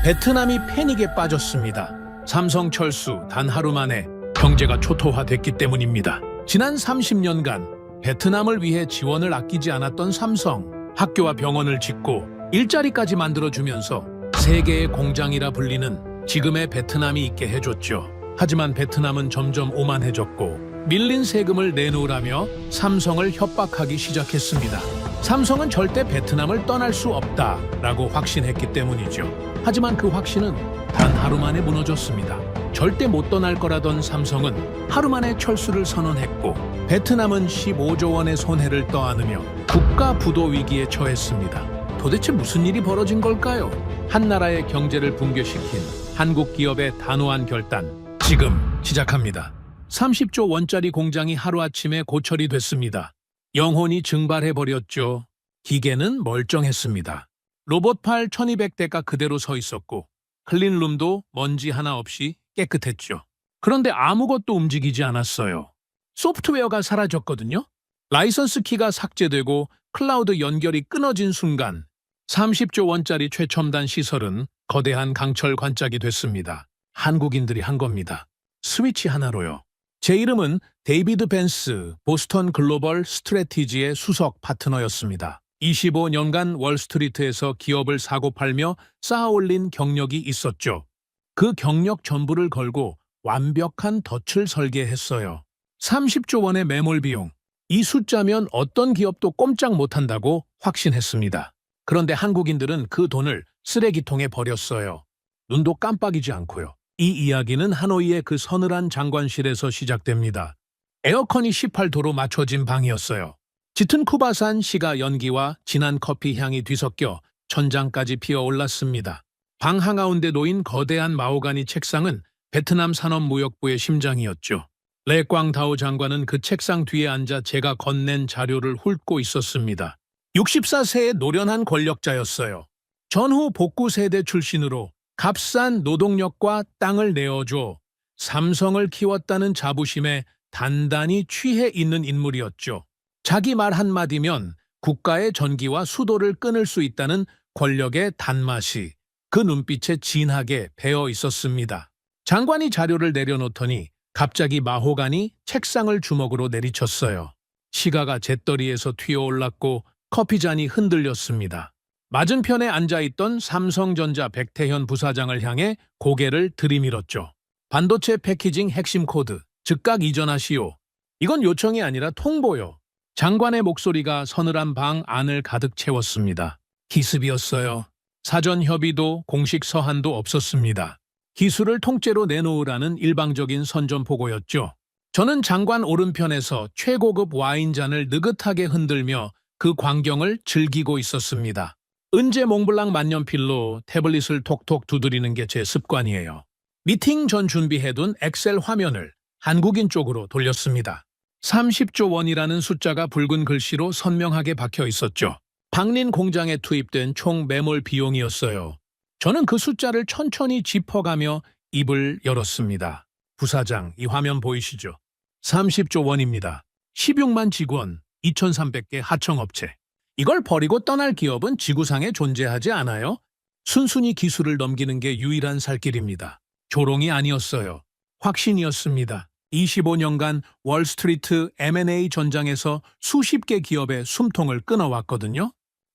베트남이 패닉에 빠졌습니다. 삼성 철수 단 하루 만에 경제가 초토화됐기 때문입니다. 지난 30년간 베트남을 위해 지원을 아끼지 않았던 삼성, 학교와 병원을 짓고 일자리까지 만들어주면서 세계의 공장이라 불리는 지금의 베트남이 있게 해줬죠. 하지만 베트남은 점점 오만해졌고 밀린 세금을 내놓으라며 삼성을 협박하기 시작했습니다. 삼성은 절대 베트남을 떠날 수 없다라고 확신했기 때문이죠. 하지만 그 확신은 단 하루 만에 무너졌습니다. 절대 못 떠날 거라던 삼성은 하루 만에 철수를 선언했고 베트남은 15조 원의 손해를 떠안으며 국가 부도 위기에 처했습니다. 도대체 무슨 일이 벌어진 걸까요? 한 나라의 경제를 붕괴시킨 한국 기업의 단호한 결단, 지금 시작합니다. 30조 원짜리 공장이 하루아침에 고철이 됐습니다. 영혼이 증발해버렸죠. 기계는 멀쩡했습니다. 로봇팔 1200대가 그대로 서 있었고 클린룸도 먼지 하나 없이 깨끗했죠. 그런데 아무것도 움직이지 않았어요. 소프트웨어가 사라졌거든요. 라이선스 키가 삭제되고 클라우드 연결이 끊어진 순간 30조 원짜리 최첨단 시설은 거대한 강철 관짝이 됐습니다. 한국인들이 한 겁니다. 스위치 하나로요. 제 이름은 데이비드 벤스, 보스턴 글로벌 스트래티지의 수석 파트너였습니다. 25년간 월스트리트에서 기업을 사고팔며 쌓아올린 경력이 있었죠. 그 경력 전부를 걸고 완벽한 덫을 설계했어요. 30조 원의 매몰 비용. 이 숫자면 어떤 기업도 꼼짝 못한다고 확신했습니다. 그런데 한국인들은 그 돈을 쓰레기통에 버렸어요. 눈도 깜빡이지 않고요. 이 이야기는 하노이의 그 서늘한 장관실에서 시작됩니다. 에어컨이 18도로 맞춰진 방이었어요. 짙은 쿠바산 시가 연기와 진한 커피 향이 뒤섞여 천장까지 피어올랐습니다. 방 한가운데 놓인 거대한 마호가니 책상은 베트남 산업무역부의 심장이었죠. 레꽝다오 장관은 그 책상 뒤에 앉아 제가 건넨 자료를 훑고 있었습니다. 64세의 노련한 권력자였어요. 전후 복구 세대 출신으로 값싼 노동력과 땅을 내어줘 삼성을 키웠다는 자부심에 단단히 취해 있는 인물이었죠. 자기 말 한마디면 국가의 전기와 수도를 끊을 수 있다는 권력의 단맛이 그 눈빛에 진하게 배어 있었습니다. 장관이 자료를 내려놓더니 갑자기 마호가니 책상을 주먹으로 내리쳤어요. 시가가 재떨이에서 튀어올랐고 커피잔이 흔들렸습니다. 맞은편에 앉아있던 삼성전자 백태현 부사장을 향해 고개를 들이밀었죠. 반도체 패키징 핵심 코드, 즉각 이전하시오. 이건 요청이 아니라 통보요. 장관의 목소리가 서늘한 방 안을 가득 채웠습니다. 기습이었어요. 사전 협의도 공식 서한도 없었습니다. 기술을 통째로 내놓으라는 일방적인 선전포고였죠. 저는 장관 오른편에서 최고급 와인잔을 느긋하게 흔들며 그 광경을 즐기고 있었습니다. 은재 몽블랑 만년필로 태블릿을 톡톡 두드리는 게 제 습관이에요. 미팅 전 준비해둔 엑셀 화면을 한국인 쪽으로 돌렸습니다. 30조 원이라는 숫자가 붉은 글씨로 선명하게 박혀 있었죠. 박린 공장에 투입된 총 매몰 비용이었어요. 저는 그 숫자를 천천히 짚어가며 입을 열었습니다. 부사장, 이 화면 보이시죠? 30조 원입니다. 16만 직원, 2,300개 하청업체. 이걸 버리고 떠날 기업은 지구상에 존재하지 않아요? 순순히 기술을 넘기는 게 유일한 살 길입니다. 조롱이 아니었어요. 확신이었습니다. 25년간 월스트리트 M&A 전장에서 수십 개 기업의 숨통을 끊어왔거든요.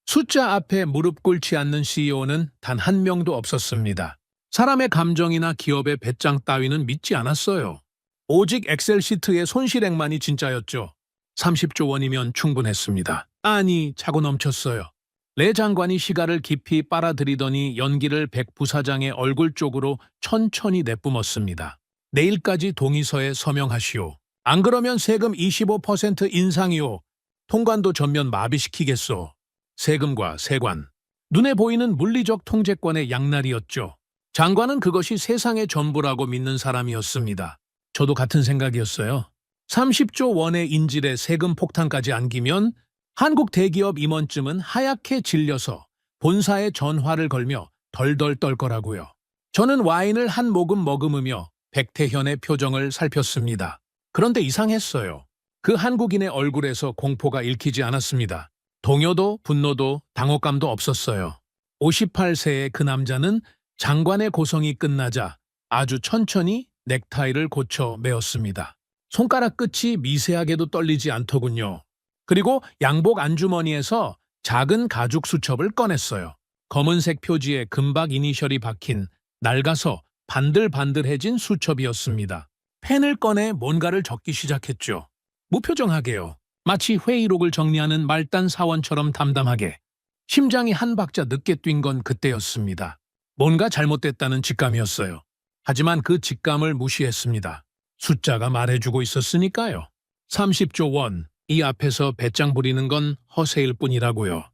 숫자 앞에 무릎 꿇지 않는 CEO는 단 한 명도 없었습니다. 사람의 감정이나 기업의 배짱 따위는 믿지 않았어요. 오직 엑셀 시트의 손실액만이 진짜였죠. 30조 원이면 충분했습니다. 아니, 차고 넘쳤어요. 레 장관이 시가를 깊이 빨아들이더니 연기를 백 부사장의 얼굴 쪽으로 천천히 내뿜었습니다. 내일까지 동의서에 서명하시오. 안 그러면 세금 25% 인상이오. 통관도 전면 마비시키겠소. 세금과 세관. 눈에 보이는 물리적 통제권의 양날이었죠. 장관은 그것이 세상의 전부라고 믿는 사람이었습니다. 저도 같은 생각이었어요. 30조 원의 인질에 세금 폭탄까지 안기면 한국 대기업 임원쯤은 하얗게 질려서 본사에 전화를 걸며 덜덜 떨 거라고요. 저는 와인을 한 모금 머금으며 백태현의 표정을 살폈습니다. 그런데 이상했어요. 그 한국인의 얼굴에서 공포가 읽히지 않았습니다. 동요도 분노도 당혹감도 없었어요. 58세의 그 남자는 장관의 고성이 끝나자 아주 천천히 넥타이를 고쳐 매었습니다. 손가락 끝이 미세하게도 떨리지 않더군요. 그리고 양복 안주머니에서 작은 가죽 수첩을 꺼냈어요. 검은색 표지에 금박 이니셜이 박힌 낡아서 반들반들해진 수첩이었습니다. 펜을 꺼내 뭔가를 적기 시작했죠. 무표정하게요. 마치 회의록을 정리하는 말단 사원처럼 담담하게. 심장이 한 박자 늦게 뛴 건 그때였습니다. 뭔가 잘못됐다는 직감이었어요. 하지만 그 직감을 무시했습니다. 숫자가 말해주고 있었으니까요. 30조 원, 이 앞에서 배짱 부리는 건 허세일 뿐이라고요.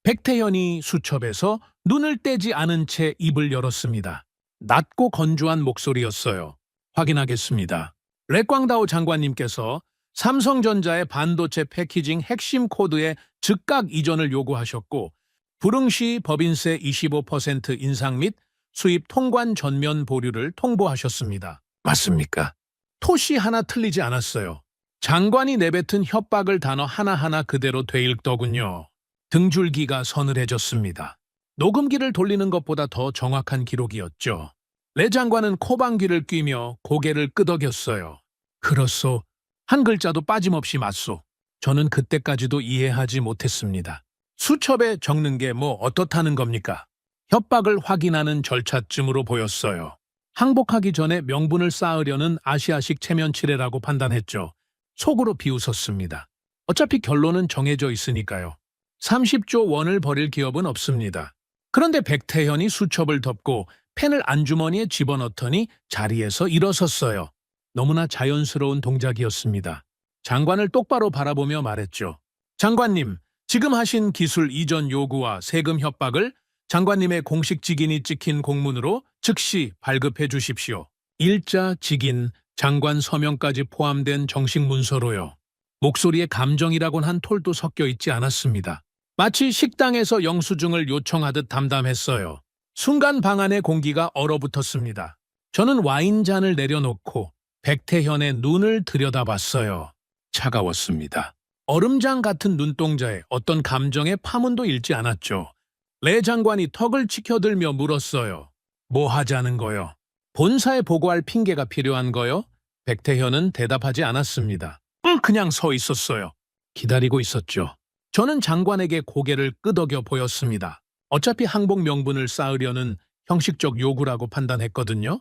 백태현이 수첩에서 눈을 떼지 않은 채 입을 열었습니다. 낮고 건조한 목소리였어요. 확인하겠습니다. 렉광다오 장관님께서 삼성전자의 반도체 패키징 핵심 코드의 즉각 이전을 요구하셨고 불응시 법인세 25% 인상 및 수입 통관 전면 보류를 통보하셨습니다. 맞습니까? 토시 하나 틀리지 않았어요. 장관이 내뱉은 협박을 단어 하나하나 그대로 되읽더군요. 등줄기가 서늘해졌습니다. 녹음기를 돌리는 것보다 더 정확한 기록이었죠. 레 장관은 코방귀를 뀌며 고개를 끄덕였어요. 그렇소. 한 글자도 빠짐없이 맞소. 저는 그때까지도 이해하지 못했습니다. 수첩에 적는 게 뭐 어떻다는 겁니까? 협박을 확인하는 절차쯤으로 보였어요. 항복하기 전에 명분을 쌓으려는 아시아식 체면치레라고 판단했죠. 속으로 비웃었습니다. 어차피 결론은 정해져 있으니까요. 30조 원을 버릴 기업은 없습니다. 그런데 백태현이 수첩을 덮고 펜을 안주머니에 집어넣더니 자리에서 일어섰어요. 너무나 자연스러운 동작이었습니다. 장관을 똑바로 바라보며 말했죠. 장관님, 지금 하신 기술 이전 요구와 세금 협박을 장관님의 공식 직인이 찍힌 공문으로 즉시 발급해 주십시오. 일자, 직인, 장관 서명까지 포함된 정식 문서로요. 목소리에 감정이라곤 한 톨도 섞여 있지 않았습니다. 마치 식당에서 영수증을 요청하듯 담담했어요. 순간 방 안의 공기가 얼어붙었습니다. 저는 와인잔을 내려놓고 백태현의 눈을 들여다봤어요. 차가웠습니다. 얼음장 같은 눈동자에 어떤 감정의 파문도 일지 않았죠. 레 장관이 턱을 치켜들며 물었어요. 뭐 하자는 거요? 본사에 보고할 핑계가 필요한 거요? 백태현은 대답하지 않았습니다. 그냥 서 있었어요. 기다리고 있었죠. 저는 장관에게 고개를 끄덕여 보였습니다. 어차피 항복 명분을 쌓으려는 형식적 요구라고 판단했거든요.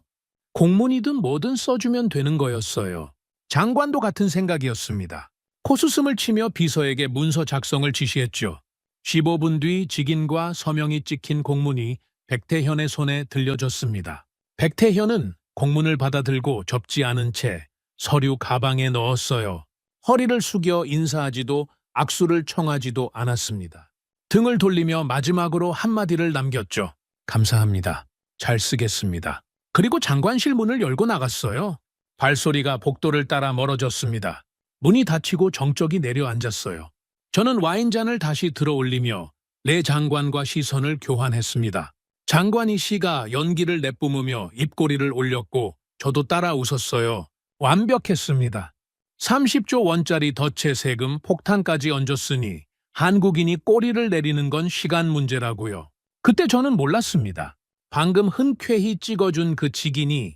공문이든 뭐든 써주면 되는 거였어요. 장관도 같은 생각이었습니다. 코수음을 치며 비서에게 문서 작성을 지시했죠. 15분 뒤 직인과 서명이 찍힌 공문이 백태현의 손에 들려졌습니다. 백태현은 공문을 받아들고 접지 않은 채 서류 가방에 넣었어요. 허리를 숙여 인사하지도 악수를 청하지도 않았습니다. 등을 돌리며 마지막으로 한마디를 남겼죠. 감사합니다. 잘 쓰겠습니다. 그리고 장관실 문을 열고 나갔어요. 발소리가 복도를 따라 멀어졌습니다. 문이 닫히고 정적이 내려앉았어요. 저는 와인잔을 다시 들어올리며 레 장관과 시선을 교환했습니다. 장관이 시가 연기를 내뿜으며 입꼬리를 올렸고 저도 따라 웃었어요. 완벽했습니다. 30조 원짜리 덫에 세금 폭탄까지 얹었으니 한국인이 꼬리를 내리는 건 시간 문제라고요. 그때 저는 몰랐습니다. 방금 흔쾌히 찍어준 그 직인이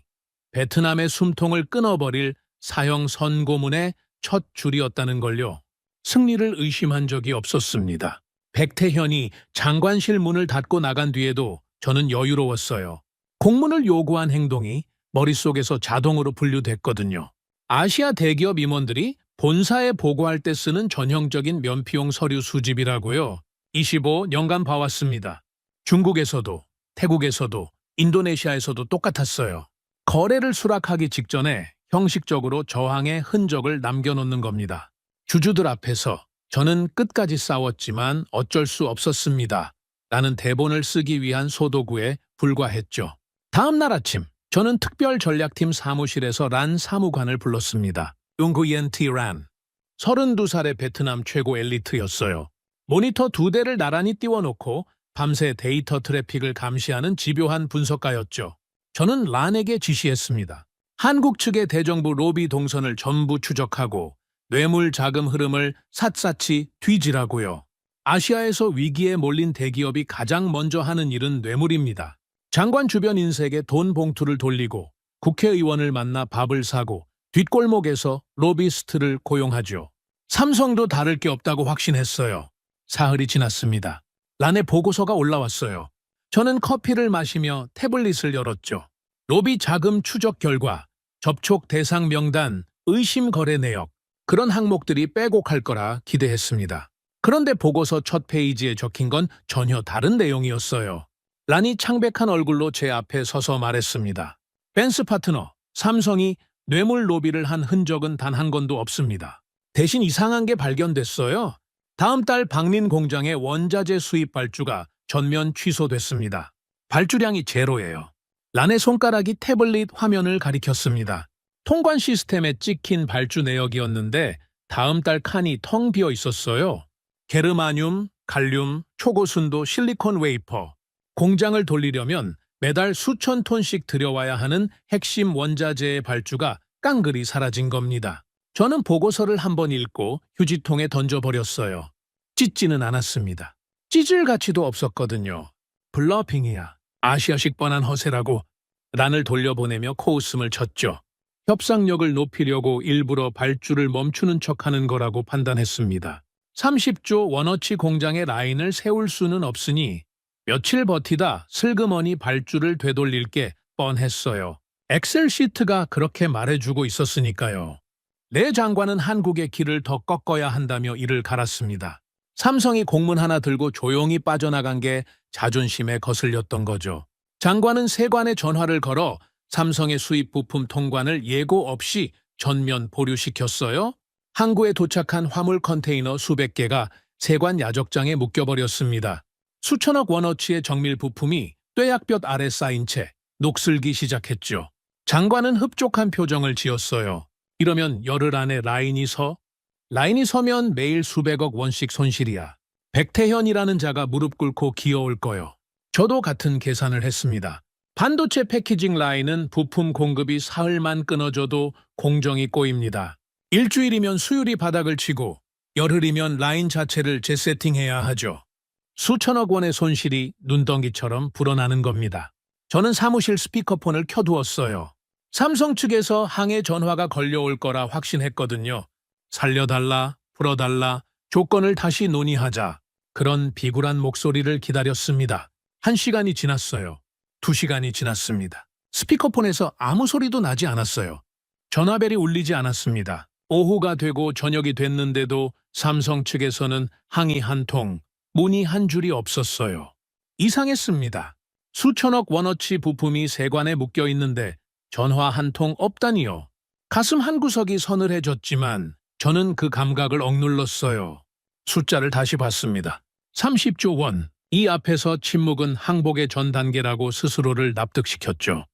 베트남의 숨통을 끊어버릴 사형 선고문의 첫 줄이었다는 걸요. 승리를 의심한 적이 없었습니다. 백태현이 장관실 문을 닫고 나간 뒤에도 저는 여유로웠어요. 공문을 요구한 행동이 머릿속에서 자동으로 분류됐거든요. 아시아 대기업 임원들이 본사에 보고할 때 쓰는 전형적인 면피용 서류 수집이라고요. 25년간 봐왔습니다. 중국에서도, 태국에서도, 인도네시아에서도 똑같았어요. 거래를 수락하기 직전에 형식적으로 저항의 흔적을 남겨놓는 겁니다. 주주들 앞에서 저는 끝까지 싸웠지만 어쩔 수 없었습니다. 라는 대본을 쓰기 위한 소도구에 불과했죠. 다음 날 아침, 저는 특별전략팀 사무실에서 란 사무관을 불렀습니다. 웅구옌 티 란. 32살의 베트남 최고 엘리트였어요. 모니터 2대를 나란히 띄워놓고 밤새 데이터 트래픽을 감시하는 집요한 분석가였죠. 저는 란에게 지시했습니다. 한국 측의 대정부 로비 동선을 전부 추적하고 뇌물 자금 흐름을 샅샅이 뒤지라고요. 아시아에서 위기에 몰린 대기업이 가장 먼저 하는 일은 뇌물입니다. 장관 주변 인색에 돈 봉투를 돌리고 국회의원을 만나 밥을 사고 뒷골목에서 로비스트를 고용하죠. 삼성도 다를 게 없다고 확신했어요. 사흘이 지났습니다. 란의 보고서가 올라왔어요. 저는 커피를 마시며 태블릿을 열었죠. 로비 자금 추적 결과, 접촉 대상 명단, 의심 거래 내역, 그런 항목들이 빼곡할 거라 기대했습니다. 그런데 보고서 첫 페이지에 적힌 건 전혀 다른 내용이었어요. 란이 창백한 얼굴로 제 앞에 서서 말했습니다. 벤스 파트너, 삼성이 뇌물 로비를 한 흔적은 단 한 건도 없습니다. 대신 이상한 게 발견됐어요. 다음 달 박린 공장의 원자재 수입 발주가 전면 취소됐습니다. 발주량이 제로예요. 란의 손가락이 태블릿 화면을 가리켰습니다. 통관 시스템에 찍힌 발주 내역이었는데 다음 달 칸이 텅 비어 있었어요. 게르마늄, 갈륨, 초고순도 실리콘 웨이퍼. 공장을 돌리려면 매달 수천 톤씩 들여와야 하는 핵심 원자재의 발주가 깡그리 사라진 겁니다. 저는 보고서를 한번 읽고 휴지통에 던져버렸어요. 찢지는 않았습니다. 찢을 가치도 없었거든요. 블러핑이야. 아시아식 뻔한 허세라고 란을 돌려보내며 코웃음을 쳤죠. 협상력을 높이려고 일부러 발주를 멈추는 척하는 거라고 판단했습니다. 30조 원어치 공장의 라인을 세울 수는 없으니 며칠 버티다 슬그머니 발주를 되돌릴 게 뻔했어요. 엑셀 시트가 그렇게 말해주고 있었으니까요. 내 장관은 한국의 길을 더 꺾어야 한다며 이를 갈았습니다. 삼성이 공문 하나 들고 조용히 빠져나간 게 자존심에 거슬렸던 거죠. 장관은 세관에 전화를 걸어 삼성의 수입 부품 통관을 예고 없이 전면 보류시켰어요. 항구에 도착한 화물 컨테이너 수백 개가 세관 야적장에 묶여버렸습니다. 수천억 원어치의 정밀 부품이 뙤약볕 아래 쌓인 채 녹슬기 시작했죠. 장관은 흡족한 표정을 지었어요. 이러면 열흘 안에 라인이 서면 매일 수백억 원씩 손실이야. 백태현이라는 자가 무릎 꿇고 기어올 거요. 저도 같은 계산을 했습니다. 반도체 패키징 라인은 부품 공급이 사흘만 끊어져도 공정이 꼬입니다. 일주일이면 수율이 바닥을 치고 열흘이면 라인 자체를 재세팅해야 하죠. 수천억 원의 손실이 눈덩이처럼 불어나는 겁니다. 저는 사무실 스피커폰을 켜두었어요. 삼성 측에서 항해 전화가 걸려올 거라 확신했거든요. 살려달라, 풀어달라, 조건을 다시 논의하자. 그런 비굴한 목소리를 기다렸습니다. 1시간이 지났어요. 2시간이 지났습니다. 스피커폰에서 아무 소리도 나지 않았어요. 전화벨이 울리지 않았습니다. 오후가 되고 저녁이 됐는데도 삼성 측에서는 항의 한 통, 문의 한 줄이 없었어요. 이상했습니다. 수천억 원어치 부품이 세관에 묶여 있는데 전화 한 통 없다니요. 가슴 한구석이 서늘해졌지만 저는 그 감각을 억눌렀어요. 숫자를 다시 봤습니다. 30조 원. 이 앞에서 침묵은 항복의 전 단계라고 스스로를 납득시켰죠.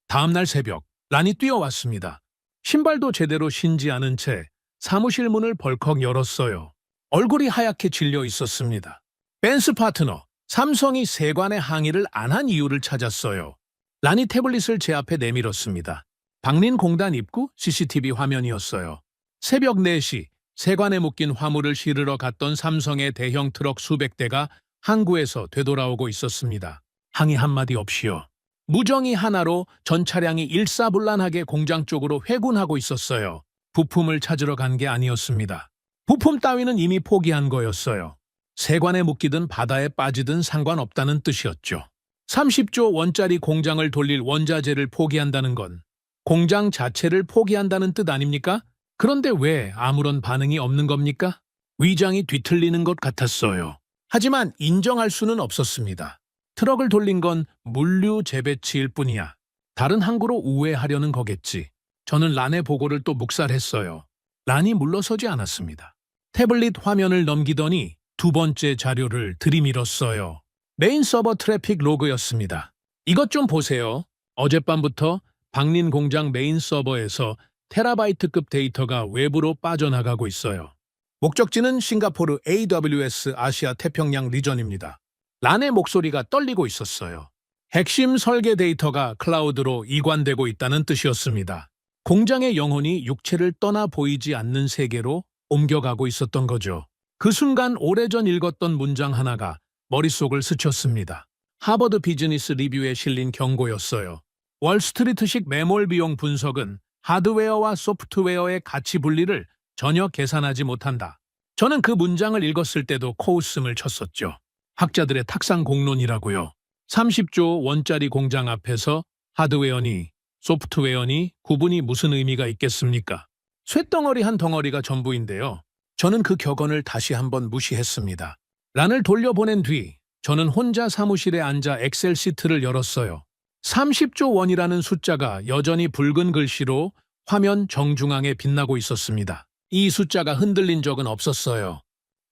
다음 날 새벽, 란이 뛰어왔습니다. 신발도 제대로 신지 않은 채 사무실 문을 벌컥 열었어요. 얼굴이 하얗게 질려 있었습니다. 벤스 파트너, 삼성이 세관의 항의를 안 한 이유를 찾았어요. 란이 태블릿을 제 앞에 내밀었습니다. 박린 공단 입구 CCTV 화면이었어요. 새벽 4시, 세관에 묶인 화물을 실으러 갔던 삼성의 대형 트럭 수백 대가 항구에서 되돌아오고 있었습니다. 항의 한마디 없이요. 무정의 하나로 전 차량이 일사불란하게 공장 쪽으로 회군하고 있었어요. 부품을 찾으러 간 게 아니었습니다. 부품 따위는 이미 포기한 거였어요. 세관에 묶이든 바다에 빠지든 상관없다는 뜻이었죠. 30조 원짜리 공장을 돌릴 원자재를 포기한다는 건 공장 자체를 포기한다는 뜻 아닙니까? 그런데 왜 아무런 반응이 없는 겁니까? 위장이 뒤틀리는 것 같았어요. 하지만 인정할 수는 없었습니다. 트럭을 돌린 건 물류 재배치일 뿐이야. 다른 항구로 우회하려는 거겠지. 저는 란의 보고를 또 묵살했어요. 란이 물러서지 않았습니다. 태블릿 화면을 넘기더니 두 번째 자료를 들이밀었어요. 메인 서버 트래픽 로그였습니다. 이것 좀 보세요. 어젯밤부터 박린 공장 메인 서버에서 테라바이트급 데이터가 외부로 빠져나가고 있어요. 목적지는 싱가포르 AWS 아시아 태평양 리전입니다. 란의 목소리가 떨리고 있었어요. 핵심 설계 데이터가 클라우드로 이관되고 있다는 뜻이었습니다. 공장의 영혼이 육체를 떠나 보이지 않는 세계로 옮겨가고 있었던 거죠. 그 순간 오래전 읽었던 문장 하나가 머릿속을 스쳤습니다. 하버드 비즈니스 리뷰에 실린 경고였어요. 월스트리트식 매몰 비용 분석은 하드웨어와 소프트웨어의 가치 분리를 전혀 계산하지 못한다. 저는 그 문장을 읽었을 때도 코웃음을 쳤었죠. 학자들의 탁상 공론이라고요. 30조 원짜리 공장 앞에서 하드웨어니 소프트웨어니 구분이 무슨 의미가 있겠습니까? 쇳덩어리 한 덩어리가 전부인데요. 저는 그 격언을 다시 한번 무시했습니다. 란을 돌려보낸 뒤 저는 혼자 사무실에 앉아 엑셀 시트를 열었어요. 30조 원이라는 숫자가 여전히 붉은 글씨로 화면 정중앙에 빛나고 있었습니다. 이 숫자가 흔들린 적은 없었어요.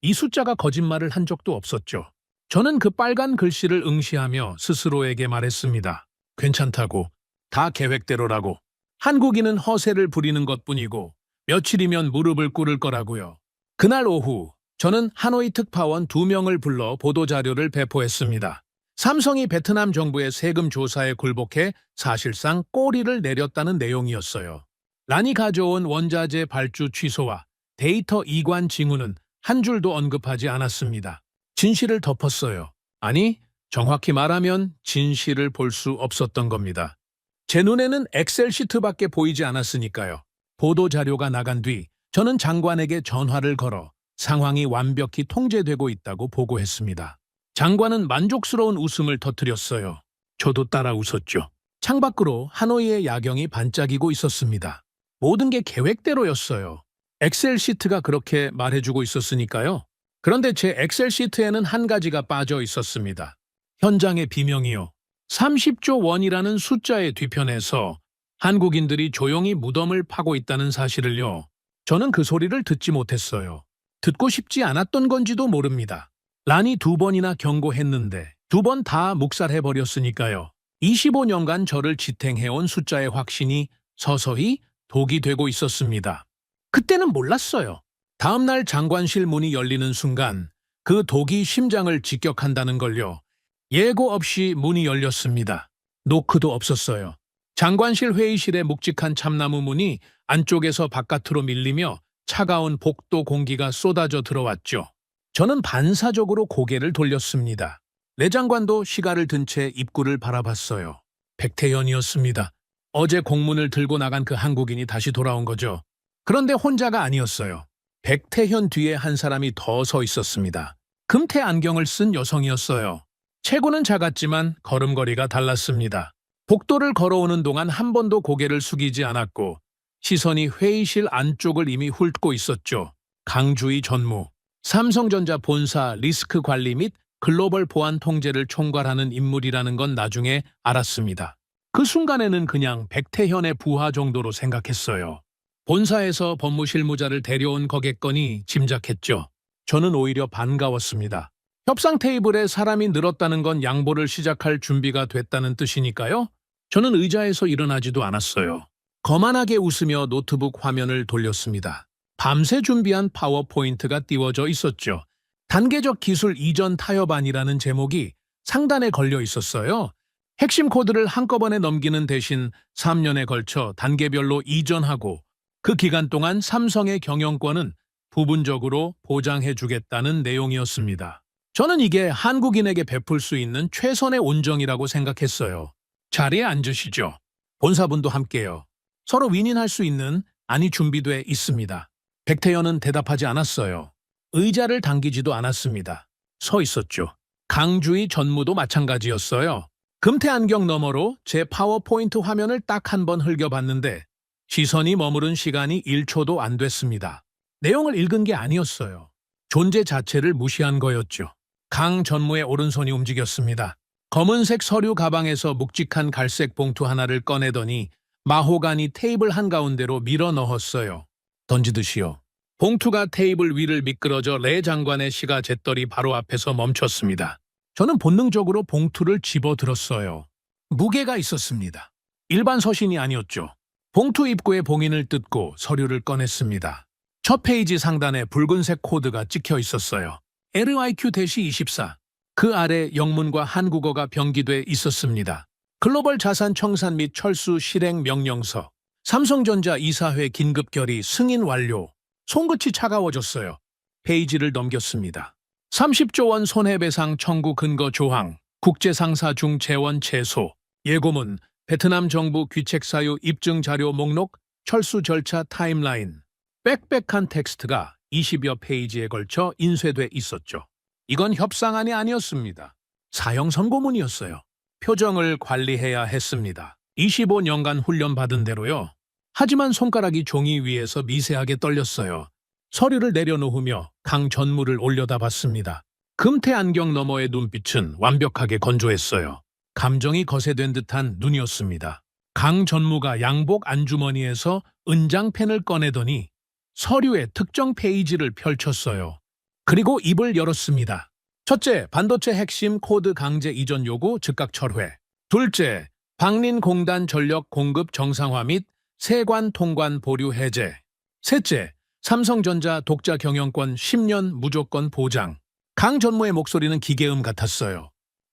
이 숫자가 거짓말을 한 적도 없었죠. 저는 그 빨간 글씨를 응시하며 스스로에게 말했습니다. 괜찮다고. 다 계획대로라고. 한국인은 허세를 부리는 것뿐이고 며칠이면 무릎을 꿇을 거라고요. 그날 오후 저는 하노이 특파원 2명을 불러 보도자료를 배포했습니다. 삼성이 베트남 정부의 세금 조사에 굴복해 사실상 꼬리를 내렸다는 내용이었어요. 란이 가져온 원자재 발주 취소와 데이터 이관 징후는 한 줄도 언급하지 않았습니다. 진실을 덮었어요. 아니, 정확히 말하면 진실을 볼 수 없었던 겁니다. 제 눈에는 엑셀 시트밖에 보이지 않았으니까요. 보도자료가 나간 뒤 저는 장관에게 전화를 걸어 상황이 완벽히 통제되고 있다고 보고했습니다. 장관은 만족스러운 웃음을 터뜨렸어요. 저도 따라 웃었죠. 창밖으로 하노이의 야경이 반짝이고 있었습니다. 모든 게 계획대로였어요. 엑셀 시트가 그렇게 말해주고 있었으니까요. 그런데 제 엑셀 시트에는 한 가지가 빠져 있었습니다. 현장의 비명이요. 30조 원이라는 숫자의 뒤편에서 한국인들이 조용히 무덤을 파고 있다는 사실을요. 저는 그 소리를 듣지 못했어요. 듣고 싶지 않았던 건지도 모릅니다. 란이 2번이나 경고했는데 2번 다 묵살해버렸으니까요. 25년간 저를 지탱해온 숫자의 확신이 서서히 독이 되고 있었습니다. 그때는 몰랐어요. 다음날 장관실 문이 열리는 순간 그 독이 심장을 직격한다는 걸요. 예고 없이 문이 열렸습니다. 노크도 없었어요. 장관실 회의실의 묵직한 참나무 문이 안쪽에서 바깥으로 밀리며 차가운 복도 공기가 쏟아져 들어왔죠. 저는 반사적으로 고개를 돌렸습니다. 내 장관도 시가를 든 채 입구를 바라봤어요. 백태현이었습니다. 어제 공문을 들고 나간 그 한국인이 다시 돌아온 거죠. 그런데 혼자가 아니었어요. 백태현 뒤에 한 사람이 더 서 있었습니다. 금태 안경을 쓴 여성이었어요. 체구는 작았지만 걸음걸이가 달랐습니다. 복도를 걸어오는 동안 한 번도 고개를 숙이지 않았고 시선이 회의실 안쪽을 이미 훑고 있었죠. 강주희 전무, 삼성전자 본사 리스크 관리 및 글로벌 보안 통제를 총괄하는 인물이라는 건 나중에 알았습니다. 그 순간에는 그냥 백태현의 부하 정도로 생각했어요. 본사에서 법무실무자를 데려온 거겠거니 짐작했죠. 저는 오히려 반가웠습니다. 협상 테이블에 사람이 늘었다는 건 양보를 시작할 준비가 됐다는 뜻이니까요. 저는 의자에서 일어나지도 않았어요. 거만하게 웃으며 노트북 화면을 돌렸습니다. 밤새 준비한 파워포인트가 띄워져 있었죠. 단계적 기술 이전 타협안이라는 제목이 상단에 걸려 있었어요. 핵심 코드를 한꺼번에 넘기는 대신 3년에 걸쳐 단계별로 이전하고 그 기간 동안 삼성의 경영권은 부분적으로 보장해주겠다는 내용이었습니다. 저는 이게 한국인에게 베풀 수 있는 최선의 온정이라고 생각했어요. 자리에 앉으시죠. 본사분도 함께요. 서로 윈윈할 수 있는 안이 준비돼 있습니다. 백태현은 대답하지 않았어요. 의자를 당기지도 않았습니다. 서 있었죠. 강주희 전무도 마찬가지였어요. 금태 안경 너머로 제 파워포인트 화면을 딱 한 번 흘겨봤는데 시선이 머무른 시간이 1초도 안 됐습니다. 내용을 읽은 게 아니었어요. 존재 자체를 무시한 거였죠. 강 전무의 오른손이 움직였습니다. 검은색 서류 가방에서 묵직한 갈색 봉투 하나를 꺼내더니 마호가니 테이블 한가운데로 밀어 넣었어요. 던지듯이요. 봉투가 테이블 위를 미끄러져 레 장관의 시가 잿더리 바로 앞에서 멈췄습니다. 저는 본능적으로 봉투를 집어들었어요. 무게가 있었습니다. 일반 서신이 아니었죠. 봉투 입구에 봉인을 뜯고 서류를 꺼냈습니다. 첫 페이지 상단에 붉은색 코드가 찍혀 있었어요. RIQ-24. 그 아래 영문과 한국어가 병기돼 있었습니다. 글로벌 자산 청산 및 철수 실행 명령서. 삼성전자 이사회 긴급 결의 승인 완료. 손끝이 차가워졌어요. 페이지를 넘겼습니다. 30조 원 손해배상 청구 근거 조항. 국제상사 중 재원 최소, 예고문, 베트남 정부 귀책 사유 입증 자료 목록, 철수 절차 타임라인, 빽빽한 텍스트가 20여 페이지에 걸쳐 인쇄돼 있었죠. 이건 협상안이 아니었습니다. 사형 선고문이었어요. 표정을 관리해야 했습니다. 25년간 훈련받은 대로요. 하지만 손가락이 종이 위에서 미세하게 떨렸어요. 서류를 내려놓으며 강 전무를 올려다봤습니다. 금태 안경 너머의 눈빛은 완벽하게 건조했어요. 감정이 거세된 듯한 눈이었습니다. 강 전무가 양복 안주머니에서 은장펜을 꺼내더니 서류의 특정 페이지를 펼쳤어요. 그리고 입을 열었습니다. 첫째, 반도체 핵심 코드 강제 이전 요구 즉각 철회. 둘째, 방린공단 전력 공급 정상화 및 세관 통관 보류 해제. 셋째, 삼성전자 독자 경영권 10년 무조건 보장. 강 전무의 목소리는 기계음 같았어요.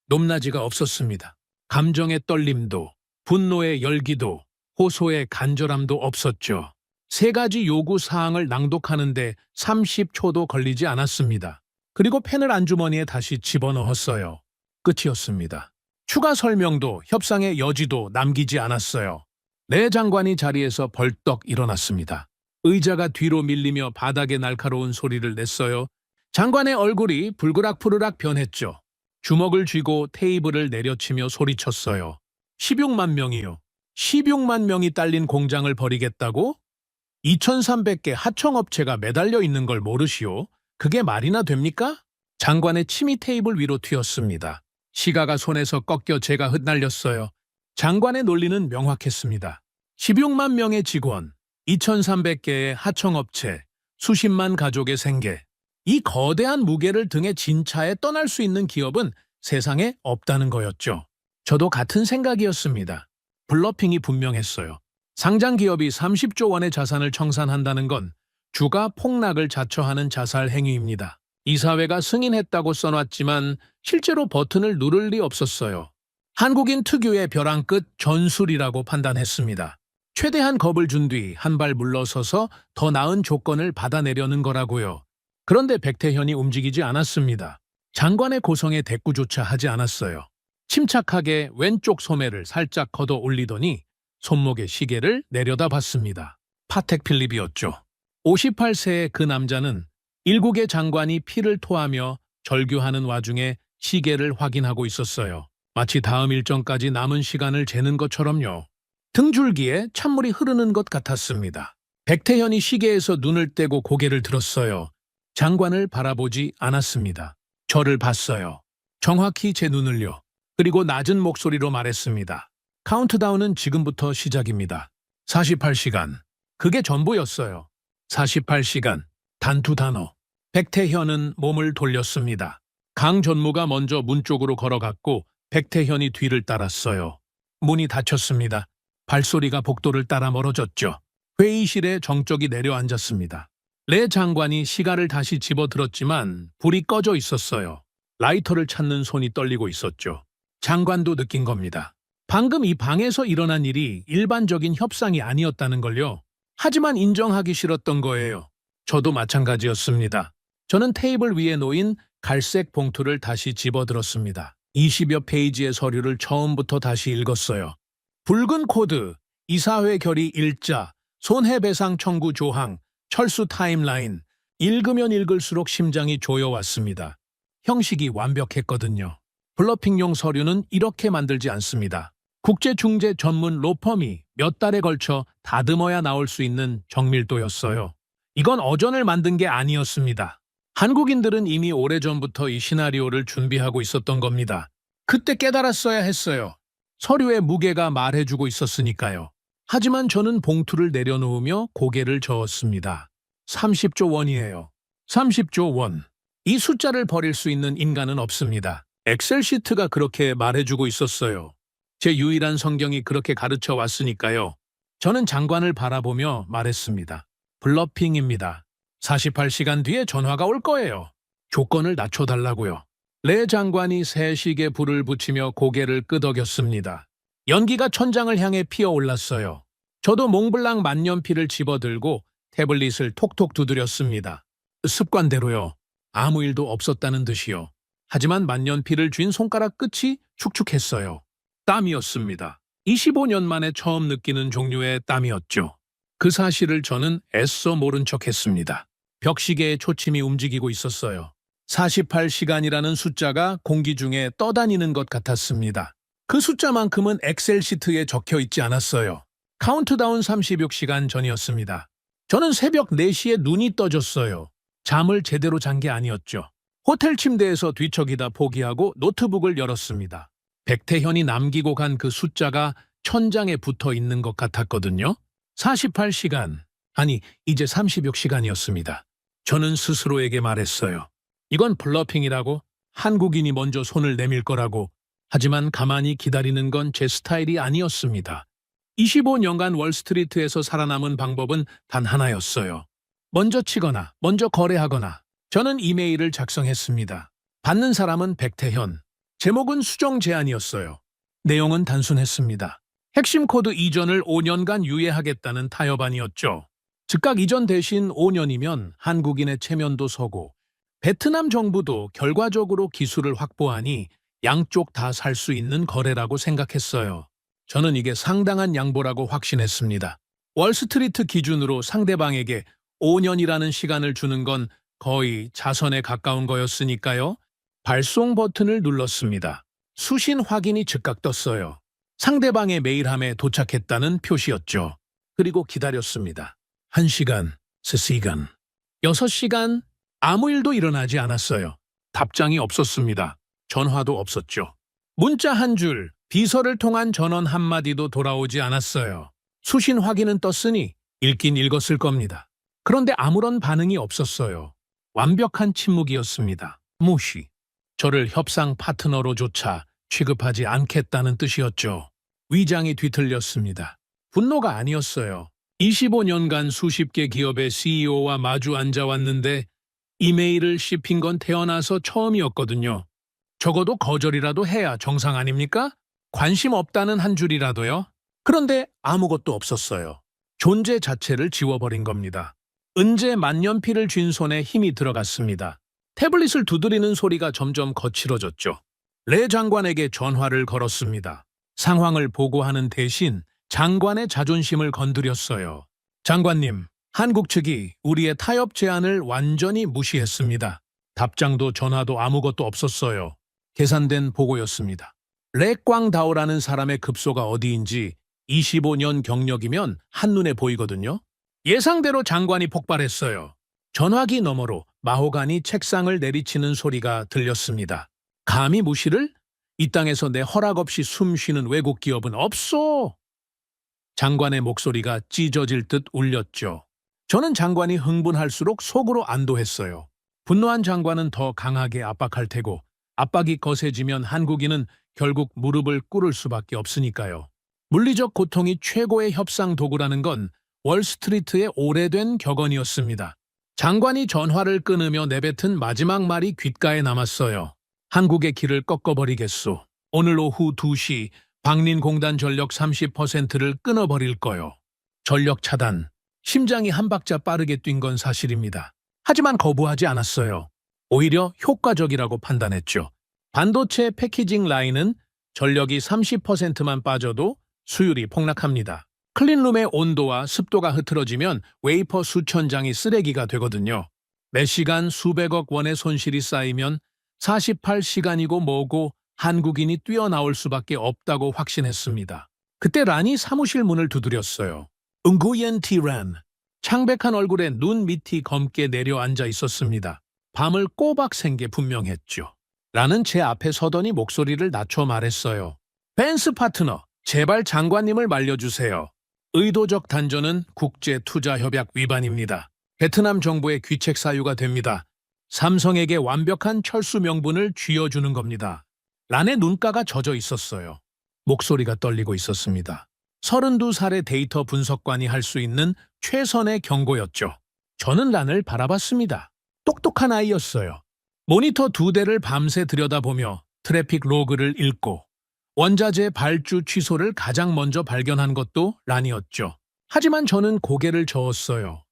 높낮이가 없었습니다. 감정의 떨림도, 분노의 열기도, 호소의 간절함도 없었죠. 세 가지 요구 사항을 낭독하는데 30초도 걸리지 않았습니다. 그리고 펜을 안주머니에 다시 집어넣었어요. 끝이었습니다. 추가 설명도 협상의 여지도 남기지 않았어요. 내 장관이 자리에서 벌떡 일어났습니다. 의자가 뒤로 밀리며 바닥에 날카로운 소리를 냈어요. 장관의 얼굴이 불그락푸르락 변했죠. 주먹을 쥐고 테이블을 내려치며 소리쳤어요. 16만 명이요. 16만 명이 딸린 공장을 버리겠다고? 2,300개 하청업체가 매달려 있는 걸 모르시오? 그게 말이나 됩니까? 장관의 침이 테이블 위로 튀었습니다. 시가가 손에서 꺾여 제가 흩날렸어요. 장관의 논리는 명확했습니다. 16만 명의 직원, 2,300개의 하청업체, 수십만 가족의 생계. 이 거대한 무게를 등에 진 차에 떠날 수 있는 기업은 세상에 없다는 거였죠. 저도 같은 생각이었습니다. 블러핑이 분명했어요. 상장 기업이 30조 원의 자산을 청산한다는 건 주가 폭락을 자처하는 자살 행위입니다. 이사회가 승인했다고 써놨지만 실제로 버튼을 누를 리 없었어요. 한국인 특유의 벼랑 끝 전술이라고 판단했습니다. 최대한 겁을 준 뒤 한 발 물러서서 더 나은 조건을 받아내려는 거라고요. 그런데 백태현이 움직이지 않았습니다. 장관의 고성에 대꾸조차 하지 않았어요. 침착하게 왼쪽 소매를 살짝 걷어 올리더니 손목에 시계를 내려다봤습니다. 파텍 필립이었죠. 58세의 그 남자는 일국의 장관이 피를 토하며 절규하는 와중에 시계를 확인하고 있었어요. 마치 다음 일정까지 남은 시간을 재는 것처럼요. 등줄기에 찬물이 흐르는 것 같았습니다. 백태현이 시계에서 눈을 떼고 고개를 들었어요. 장관을 바라보지 않았습니다. 저를 봤어요. 정확히 제 눈을요. 그리고 낮은 목소리로 말했습니다. 카운트다운은 지금부터 시작입니다. 48시간. 그게 전부였어요. 48시간. 단 두 단어. 백태현은 몸을 돌렸습니다. 강 전무가 먼저 문 쪽으로 걸어갔고 백태현이 뒤를 따랐어요. 문이 닫혔습니다. 발소리가 복도를 따라 멀어졌죠. 회의실에 정적이 내려앉았습니다. 레 장관이 시가를 다시 집어들었지만 불이 꺼져 있었어요. 라이터를 찾는 손이 떨리고 있었죠. 장관도 느낀 겁니다. 방금 이 방에서 일어난 일이 일반적인 협상이 아니었다는 걸요. 하지만 인정하기 싫었던 거예요. 저도 마찬가지였습니다. 저는 테이블 위에 놓인 갈색 봉투를 다시 집어들었습니다. 20여 페이지의 서류를 처음부터 다시 읽었어요. 붉은 코드, 이사회 결의 일자, 손해배상 청구 조항, 철수 타임라인. 읽으면 읽을수록 심장이 조여왔습니다. 형식이 완벽했거든요. 블러핑용 서류는 이렇게 만들지 않습니다. 국제중재 전문 로펌이 몇 달에 걸쳐 다듬어야 나올 수 있는 정밀도였어요. 이건 어전을 만든 게 아니었습니다. 한국인들은 이미 오래전부터 이 시나리오를 준비하고 있었던 겁니다. 그때 깨달았어야 했어요. 서류의 무게가 말해주고 있었으니까요. 하지만 저는 봉투를 내려놓으며 고개를 저었습니다. 30조 원이에요. 30조 원. 이 숫자를 버릴 수 있는 인간은 없습니다. 엑셀 시트가 그렇게 말해주고 있었어요. 제 유일한 성경이 그렇게 가르쳐 왔으니까요. 저는 장관을 바라보며 말했습니다. 블러핑입니다. 48시간 뒤에 전화가 올 거예요. 조건을 낮춰달라고요. 레 장관이 새식에 불을 붙이며 고개를 끄덕였습니다. 연기가 천장을 향해 피어올랐어요. 저도 몽블랑 만년필을 집어들고 태블릿을 톡톡 두드렸습니다. 습관대로요. 아무 일도 없었다는 듯이요. 하지만 만년필을 쥔 손가락 끝이 축축했어요. 땀이었습니다. 25년 만에 처음 느끼는 종류의 땀이었죠. 그 사실을 저는 애써 모른 척했습니다. 벽시계의 초침이 움직이고 있었어요. 48시간이라는 숫자가 공기 중에 떠다니는 것 같았습니다. 그 숫자만큼은 엑셀 시트에 적혀 있지 않았어요. 카운트다운 36시간 전이었습니다. 저는 새벽 4시에 눈이 떠졌어요. 잠을 제대로 잔 게 아니었죠. 호텔 침대에서 뒤척이다 포기하고 노트북을 열었습니다. 백태현이 남기고 간 그 숫자가 천장에 붙어 있는 것 같았거든요. 48시간, 아니 이제 30여 시간이었습니다. 저는 스스로에게 말했어요. 이건 블러핑이라고, 한국인이 먼저 손을 내밀 거라고. 하지만 가만히 기다리는 건 제 스타일이 아니었습니다. 25년간 월스트리트에서 살아남은 방법은 단 하나였어요. 먼저 치거나 먼저 거래하거나. 저는 이메일을 작성했습니다. 받는 사람은 백태현. 제목은 수정 제안이었어요. 내용은 단순했습니다. 핵심 코드 이전을 5년간 유예하겠다는 타협안이었죠. 즉각 이전 대신 5년이면 한국인의 체면도 서고 베트남 정부도 결과적으로 기술을 확보하니 양쪽 다 살 수 있는 거래라고 생각했어요. 저는 이게 상당한 양보라고 확신했습니다. 월스트리트 기준으로 상대방에게 5년이라는 시간을 주는 건 거의 자선에 가까운 거였으니까요. 발송 버튼을 눌렀습니다. 수신 확인이 즉각 떴어요. 상대방의 메일함에 도착했다는 표시였죠. 그리고 기다렸습니다. 1시간, 3시간, 6시간, 아무 일도 일어나지 않았어요. 답장이 없었습니다. 전화도 없었죠. 문자 한 줄, 비서를 통한 전원 한마디도 돌아오지 않았어요. 수신 확인은 떴으니 읽긴 읽었을 겁니다. 그런데 아무런 반응이 없었어요. 완벽한 침묵이었습니다. 무시. 저를 협상 파트너로조차 취급하지 않겠다는 뜻이었죠. 위장이 뒤틀렸습니다. 분노가 아니었어요. 25년간 수십 개 기업의 CEO와 마주 앉아왔는데 이메일을 씹힌 건 태어나서 처음이었거든요. 적어도 거절이라도 해야 정상 아닙니까? 관심 없다는 한 줄이라도요. 그런데 아무것도 없었어요. 존재 자체를 지워버린 겁니다. 은재 만년필을 쥔 손에 힘이 들어갔습니다. 태블릿을 두드리는 소리가 점점 거칠어졌죠. 레 장관에게 전화를 걸었습니다. 상황을 보고하는 대신 장관의 자존심을 건드렸어요. 장관님, 한국 측이 우리의 타협 제안을 완전히 무시했습니다. 답장도 전화도 아무것도 없었어요. 계산된 보고였습니다. 레 꽝다오라는 사람의 급소가 어디인지 25년 경력이면 한눈에 보이거든요. 예상대로 장관이 폭발했어요. 전화기 너머로 마호가니 책상을 내리치는 소리가 들렸습니다. 감히 무시를? 이 땅에서 내 허락 없이 숨 쉬는 외국 기업은 없어! 장관의 목소리가 찢어질 듯 울렸죠. 저는 장관이 흥분할수록 속으로 안도했어요. 분노한 장관은 더 강하게 압박할 테고 압박이 거세지면 한국인은 결국 무릎을 꿇을 수밖에 없으니까요. 물리적 고통이 최고의 협상 도구라는 건 월스트리트의 오래된 격언이었습니다. 장관이 전화를 끊으며 내뱉은 마지막 말이 귓가에 남았어요. 한국의 길을 꺾어버리겠소. 오늘 오후 2시 방린공단 전력 30%를 끊어버릴 거요. 전력 차단. 심장이 한 박자 빠르게 뛴 건 사실입니다. 하지만 거부하지 않았어요. 오히려 효과적이라고 판단했죠. 반도체 패키징 라인은 전력이 30%만 빠져도 수율이 폭락합니다. 클린룸의 온도와 습도가 흐트러지면 웨이퍼 수천 장이 쓰레기가 되거든요. 매 시간 수백억 원의 손실이 쌓이면 48시간이고 뭐고 한국인이 뛰어나올 수밖에 없다고 확신했습니다. 그때 란이 사무실 문을 두드렸어요. 응구옌 티란. 창백한 얼굴에 눈 밑이 검게 내려앉아 있었습니다. 밤을 꼬박 샌 게 분명했죠. 란은 제 앞에 서더니 목소리를 낮춰 말했어요. 벤스 파트너, 제발 장관님을 말려주세요. 의도적 단전은 국제투자협약 위반입니다. 베트남 정부의 귀책 사유가 됩니다. 삼성에게 완벽한 철수 명분을 쥐어주는 겁니다. 란의 눈가가 젖어 있었어요. 목소리가 떨리고 있었습니다. 32살의 데이터 분석관이 할 수 있는 최선의 경고였죠. 저는 란을 바라봤습니다. 똑똑한 아이였어요. 모니터 2대를 밤새 들여다보며 트래픽 로그를 읽고 원자재 발주 취소를 가장 먼저 발견한 것도 란이었죠. 하지만 저는 고개를 저었어요.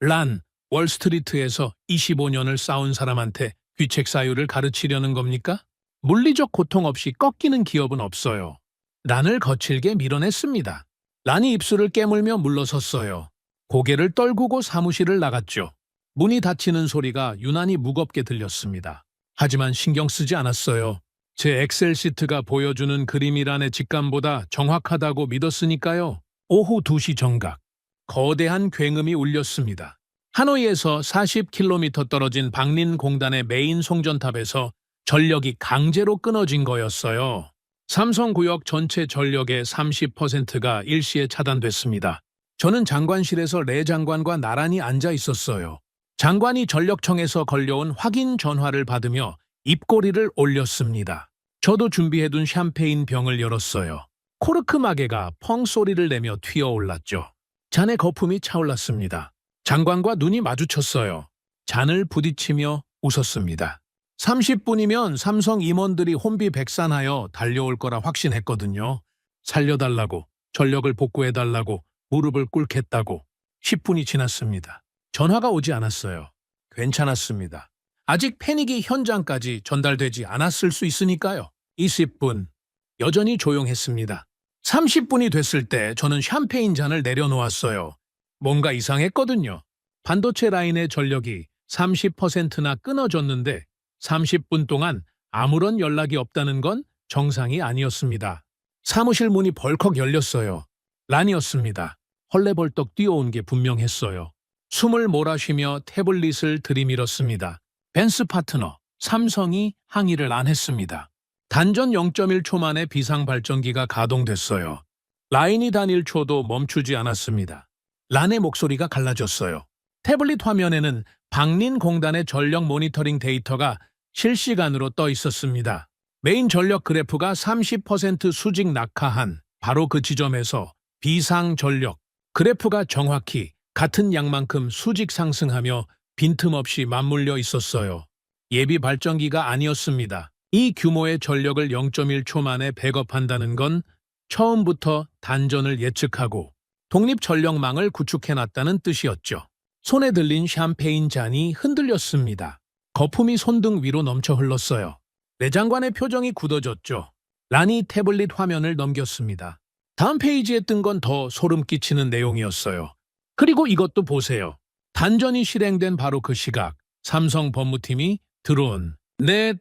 란, 월스트리트에서 25년을 쌓은 사람한테 귀책 사유를 가르치려는 겁니까? 물리적 고통 없이 꺾이는 기업은 없어요. 란을 거칠게 밀어냈습니다. 란이 입술을 깨물며 물러섰어요. 고개를 떨구고 사무실을 나갔죠. 문이 닫히는 소리가 유난히 무겁게 들렸습니다. 하지만 신경 쓰지 않았어요. 제 엑셀 시트가 보여주는 그림이란의 직감보다 정확하다고 믿었으니까요. 오후 2시 정각. 거대한 굉음이 울렸습니다. 하노이에서 40km 떨어진 박린공단의 메인 송전탑에서 전력이 강제로 끊어진 거였어요. 삼성구역 전체 전력의 30%가 일시에 차단됐습니다. 저는 장관실에서 레 장관과 나란히 앉아 있었어요. 장관이 전력청에서 걸려온 확인 전화를 받으며 입꼬리를 올렸습니다. 저도 준비해둔 샴페인 병을 열었어요. 코르크 마개가 펑 소리를 내며 튀어올랐죠. 잔의 거품이 차올랐습니다. 장관과 눈이 마주쳤어요. 잔을 부딪히며 웃었습니다. 30분이면 삼성 임원들이 혼비백산하여 달려올 거라 확신했거든요. 살려달라고, 전력을 복구해달라고, 무릎을 꿇겠다고. 10분이 지났습니다. 전화가 오지 않았어요. 괜찮았습니다. 아직 패닉이 현장까지 전달되지 않았을 수 있으니까요. 20분. 여전히 조용했습니다. 30분이 됐을 때 저는 샴페인 잔을 내려놓았어요. 뭔가 이상했거든요. 반도체 라인의 전력이 30%나 끊어졌는데 30분 동안 아무런 연락이 없다는 건 정상이 아니었습니다. 사무실 문이 벌컥 열렸어요. 란이었습니다. 헐레벌떡 뛰어온 게 분명했어요. 숨을 몰아쉬며 태블릿을 들이밀었습니다. 벤스 파트너, 삼성이 항의를 안 했습니다. 단전 0.1초 만에 비상발전기가 가동됐어요. 라인이 단 1초도 멈추지 않았습니다. 란의 목소리가 갈라졌어요. 태블릿 화면에는 박린공단의 전력 모니터링 데이터가 실시간으로 떠 있었습니다. 메인 전력 그래프가 30% 수직 낙하한 바로 그 지점에서 비상전력 그래프가 정확히 같은 양만큼 수직 상승하며 빈틈없이 맞물려 있었어요. 예비 발전기가 아니었습니다. 이 규모의 전력을 0.1초 만에 백업한다는 건 처음부터 단전을 예측하고 독립전력망을 구축해놨다는 뜻이었죠. 손에 들린 샴페인 잔이 흔들렸습니다. 거품이 손등 위로 넘쳐 흘렀어요. 내 장관의 표정이 굳어졌죠. 란이 태블릿 화면을 넘겼습니다. 다음 페이지에 뜬 건 더 소름 끼치는 내용이었어요. 그리고 이것도 보세요. 단전이 실행된 바로 그 시각, 삼성 법무팀이 드론,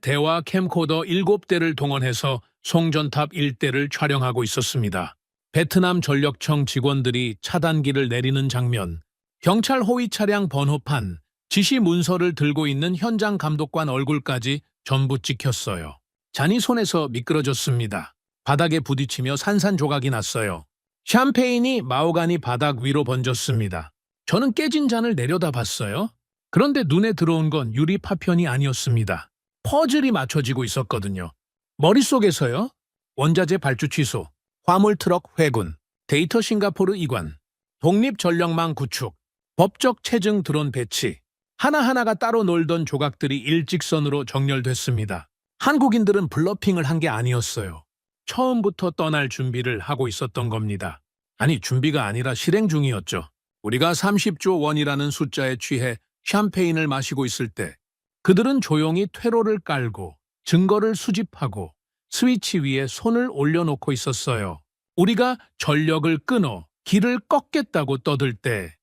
대화 캠코더 7대를 동원해서 송전탑 일대를 촬영하고 있었습니다. 베트남 전력청 직원들이 차단기를 내리는 장면, 경찰 호위 차량 번호판, 지시 문서를 들고 있는 현장 감독관 얼굴까지 전부 찍혔어요. 잔이 손에서 미끄러졌습니다. 바닥에 부딪히며 산산조각이 났어요. 샴페인이 마호가니 바닥 위로 번졌습니다. 저는 깨진 잔을 내려다봤어요. 그런데 눈에 들어온 건 유리 파편이 아니었습니다. 퍼즐이 맞춰지고 있었거든요. 머릿속에서요. 원자재 발주 취소, 화물 트럭 회군, 데이터 싱가포르 이관, 독립전력망 구축, 법적 체증 드론 배치, 하나하나가 따로 놀던 조각들이 일직선으로 정렬됐습니다. 한국인들은 블러핑을 한 게 아니었어요. 처음부터 떠날 준비를 하고 있었던 겁니다. 아니, 준비가 아니라 실행 중이었죠. 우리가 30조 원이라는 숫자에 취해 샴페인을 마시고 있을 때 그들은 조용히 퇴로를 깔고 증거를 수집하고 스위치 위에 손을 올려놓고 있었어요. 우리가 전력을 끊어 길을 꺾겠다고 떠들 때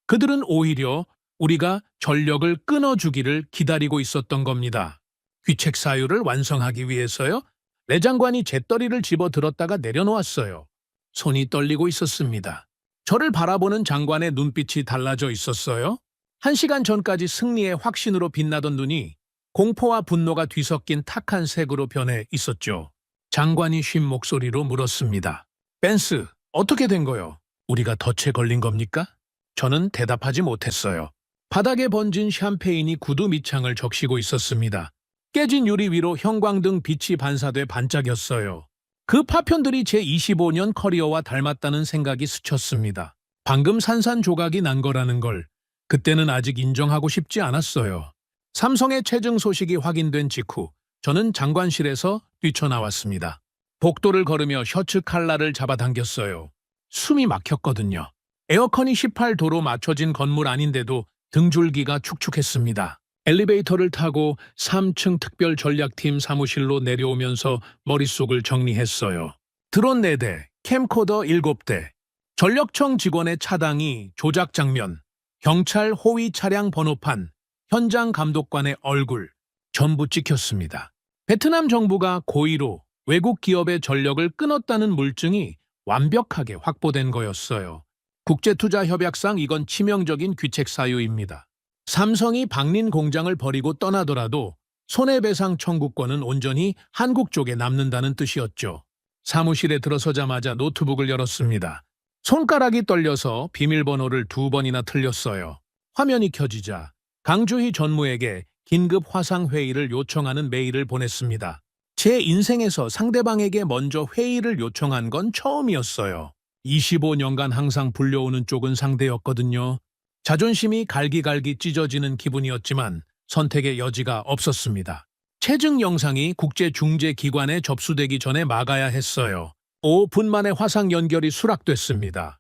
그들은 오히려 우리가 전력을 끊어주기를 기다리고 있었던 겁니다. 귀책 사유를 완성하기 위해서요. 내 장관이 잿더리를 집어들었다가 내려놓았어요. 손이 떨리고 있었습니다. 저를 바라보는 장관의 눈빛이 달라져 있었어요. 1시간 전까지 승리의 확신으로 빛나던 눈이 공포와 분노가 뒤섞인 탁한 색으로 변해 있었죠. 장관이 쉰 목소리로 물었습니다. 벤스, 어떻게 된 거요? 우리가 덫에 걸린 겁니까? 저는 대답하지 못했어요. 바닥에 번진 샴페인이 구두 밑창을 적시고 있었습니다. 깨진 유리 위로 형광등 빛이 반사돼 반짝였어요. 그 파편들이 제 25년 커리어와 닮았다는 생각이 스쳤습니다. 방금 산산조각이 난 거라는 걸 그때는 아직 인정하고 싶지 않았어요. 삼성의 체증 소식이 확인된 직후 저는 장관실에서 뛰쳐나왔습니다. 복도를 걸으며 셔츠 칼라를 잡아당겼어요. 숨이 막혔거든요. 에어컨이 18도로 맞춰진 건물 아닌데도 등줄기가 축축했습니다. 엘리베이터를 타고 3층 특별전략팀 사무실로 내려오면서 머릿속을 정리했어요. 드론 4대, 캠코더 7대, 전력청 직원의 차당이 조작 장면, 경찰 호위 차량 번호판, 현장 감독관의 얼굴, 전부 찍혔습니다. 베트남 정부가 고의로 외국 기업의 전력을 끊었다는 물증이 완벽하게 확보된 거였어요. 국제투자협약상 이건 치명적인 귀책 사유입니다. 삼성이 박린 공장을 버리고 떠나더라도 손해배상 청구권은 온전히 한국 쪽에 남는다는 뜻이었죠. 사무실에 들어서자마자 노트북을 열었습니다. 손가락이 떨려서 비밀번호를 2번이나 틀렸어요. 화면이 켜지자 강주희 전무에게 긴급 화상회의를 요청하는 메일을 보냈습니다. 제 인생에서 상대방에게 먼저 회의를 요청한 건 처음이었어요. 25년간 항상 불려오는 쪽은 상대였거든요. 자존심이 갈기갈기 찢어지는 기분이었지만 선택의 여지가 없었습니다. 체증 영상이 국제중재기관에 접수되기 전에 막아야 했어요. 5분 만에 화상 연결이 수락됐습니다.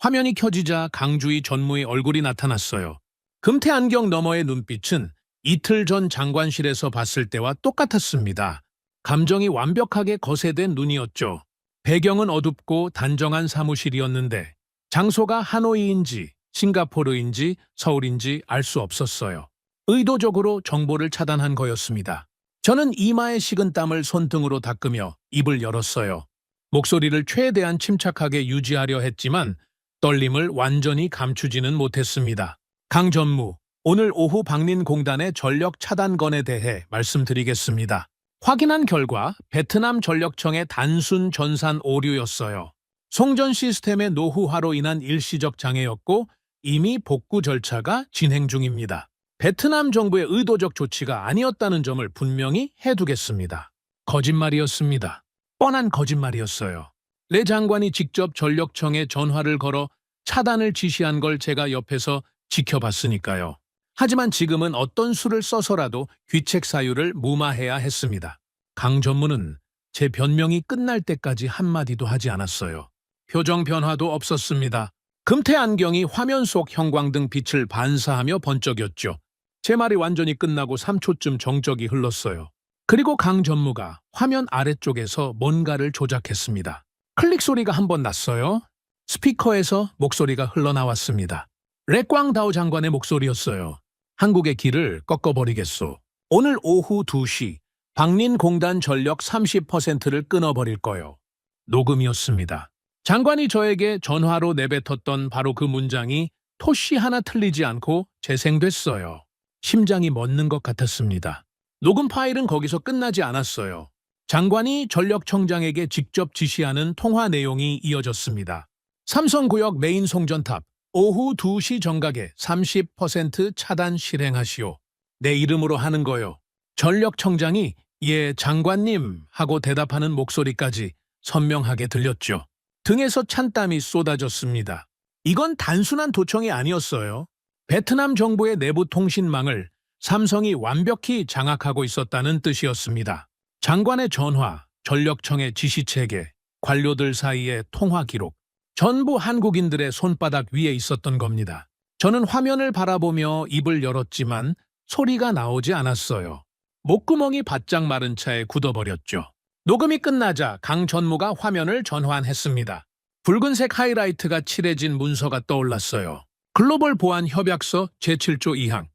화면이 켜지자 강주희 전무의 얼굴이 나타났어요. 금태 안경 너머의 눈빛은 이틀 전 장관실에서 봤을 때와 똑같았습니다. 감정이 완벽하게 거세된 눈이었죠. 배경은 어둡고 단정한 사무실이었는데 장소가 하노이인지 싱가포르인지 서울인지 알 수 없었어요. 의도적으로 정보를 차단한 거였습니다. 저는 이마에 식은 땀을 손등으로 닦으며 입을 열었어요. 목소리를 최대한 침착하게 유지하려 했지만 떨림을 완전히 감추지는 못했습니다. 강 전무, 오늘 오후 박린공단의 전력 차단건에 대해 말씀드리겠습니다. 확인한 결과 베트남 전력청의 단순 전산 오류였어요. 송전 시스템의 노후화로 인한 일시적 장애였고 이미 복구 절차가 진행 중입니다. 베트남 정부의 의도적 조치가 아니었다는 점을 분명히 해두겠습니다. 거짓말이었습니다. 뻔한 거짓말이었어요. 레 장관이 직접 전력청에 전화를 걸어 차단을 지시한 걸 제가 옆에서 지켜봤으니까요. 하지만 지금은 어떤 수를 써서라도 귀책 사유를 무마해야 했습니다. 강 전무는 제 변명이 끝날 때까지 한마디도 하지 않았어요. 표정 변화도 없었습니다. 금태 안경이 화면 속 형광등 빛을 반사하며 번쩍였죠. 제 말이 완전히 끝나고 3초쯤 정적이 흘렀어요. 그리고 강 전무가 화면 아래쪽에서 뭔가를 조작했습니다. 클릭 소리가 한 번 났어요. 스피커에서 목소리가 흘러나왔습니다. 레꽝다오 장관의 목소리였어요. 한국의 길을 꺾어버리겠소. 오늘 오후 2시 박린공단 전력 30%를 끊어버릴 거요. 녹음이었습니다. 장관이 저에게 전화로 내뱉었던 바로 그 문장이 토시 하나 틀리지 않고 재생됐어요. 심장이 멎는 것 같았습니다. 녹음 파일은 거기서 끝나지 않았어요. 장관이 전력청장에게 직접 지시하는 통화 내용이 이어졌습니다. 삼성구역 메인 송전탑 오후 2시 정각에 30% 차단 실행하시오. 내 이름으로 하는 거요. 전력청장이 예 장관님 하고 대답하는 목소리까지 선명하게 들렸죠. 등에서 찬땀이 쏟아졌습니다. 이건 단순한 도청이 아니었어요. 베트남 정부의 내부 통신망을 삼성이 완벽히 장악하고 있었다는 뜻이었습니다. 장관의 전화, 전력청의 지시체계, 관료들 사이의 통화 기록, 전부 한국인들의 손바닥 위에 있었던 겁니다. 저는 화면을 바라보며 입을 열었지만 소리가 나오지 않았어요. 목구멍이 바짝 마른 차에 굳어버렸죠. 녹음이 끝나자 강 전무가 화면을 전환했습니다. 붉은색 하이라이트가 칠해진 문서가 떠올랐어요. 글로벌 보안 협약서 제7조 2항.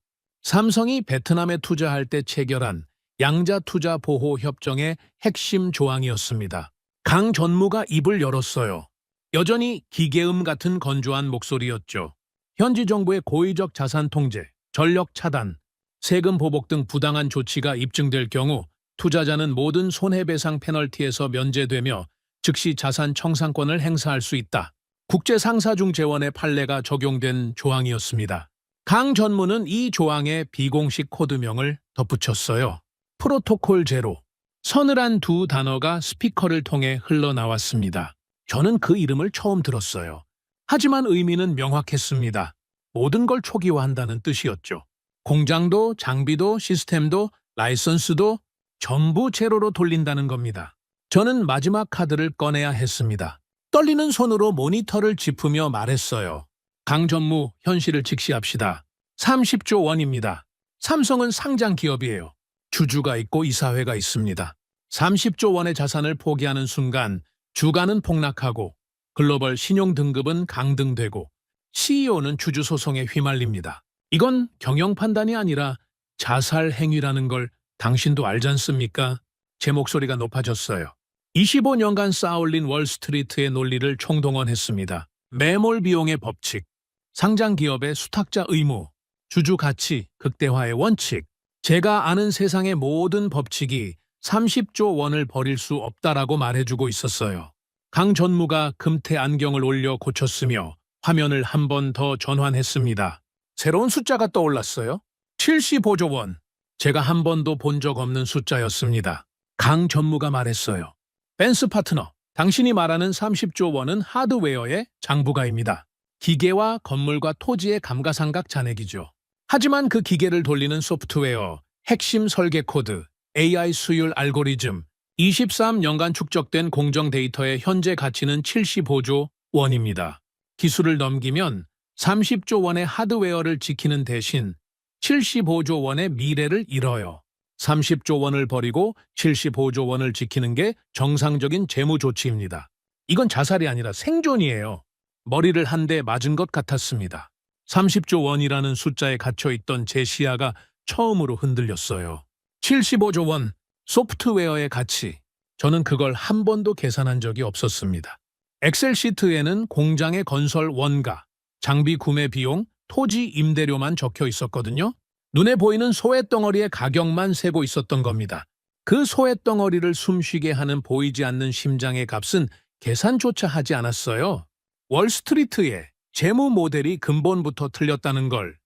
삼성이 베트남에 투자할 때 체결한 양자 투자 보호 협정의 핵심 조항이었습니다. 강 전무가 입을 열었어요. 여전히 기계음 같은 건조한 목소리였죠. 현지 정부의 고의적 자산 통제, 전력 차단, 세금 보복 등 부당한 조치가 입증될 경우 투자자는 모든 손해배상 페널티에서 면제되며 즉시 자산 청산권을 행사할 수 있다. 국제상사중 재원의 판례가 적용된 조항이었습니다. 강 전무는 이 조항에 비공식 코드명을 덧붙였어요. 프로토콜 제로. 서늘한 두 단어가 스피커를 통해 흘러나왔습니다. 저는 그 이름을 처음 들었어요. 하지만 의미는 명확했습니다. 모든 걸 초기화한다는 뜻이었죠. 공장도 장비도 시스템도 라이선스도 전부 제로로 돌린다는 겁니다. 저는 마지막 카드를 꺼내야 했습니다. 떨리는 손으로 모니터를 짚으며 말했어요. 강 전무, 현실을 직시합시다. 30조 원입니다. 삼성은 상장 기업이에요. 주주가 있고 이사회가 있습니다. 30조 원의 자산을 포기하는 순간 주가는 폭락하고 글로벌 신용 등급은 강등되고 CEO는 주주 소송에 휘말립니다. 이건 경영 판단이 아니라 자살 행위라는 걸 당신도 알지 않습니까? 제 목소리가 높아졌어요. 25년간 쌓아올린 월스트리트의 논리를 총동원했습니다. 매몰 비용의 법칙, 상장 기업의 수탁자 의무, 주주 가치 극대화의 원칙. 제가 아는 세상의 모든 법칙이 30조 원을 버릴 수 없다라고 말해주고 있었어요. 강 전무가 금태 안경을 올려 고쳤으며 화면을 한 번 더 전환했습니다. 새로운 숫자가 떠올랐어요. 75조 원. 제가 한 번도 본 적 없는 숫자였습니다. 강 전무가 말했어요. 벤스 파트너, 당신이 말하는 30조 원은 하드웨어의 장부가입니다. 기계와 건물과 토지의 감가상각 잔액이죠. 하지만 그 기계를 돌리는 소프트웨어, 핵심 설계 코드, AI 수율 알고리즘, 23년간 축적된 공정 데이터의 현재 가치는 75조 원입니다. 기술을 넘기면 30조 원의 하드웨어를 지키는 대신 75조 원의 미래를 잃어요. 30조 원을 버리고 75조 원을 지키는 게 정상적인 재무 조치입니다. 이건 자살이 아니라 생존이에요. 머리를 한 대 맞은 것 같았습니다. 30조 원이라는 숫자에 갇혀있던 제 시야가 처음으로 흔들렸어요. 75조 원, 소프트웨어의 가치. 저는 그걸 한 번도 계산한 적이 없었습니다. 엑셀 시트에는 공장의 건설 원가, 장비 구매 비용, 토지 임대료만 적혀 있었거든요. 눈에 보이는 소액덩어리의 가격만 세고 있었던 겁니다. 그 소액덩어리를 숨쉬게 하는 보이지 않는 심장의 값은 계산조차 하지 않았어요. 월스트리트의 재무 모델이 근본부터 틀렸다는 걸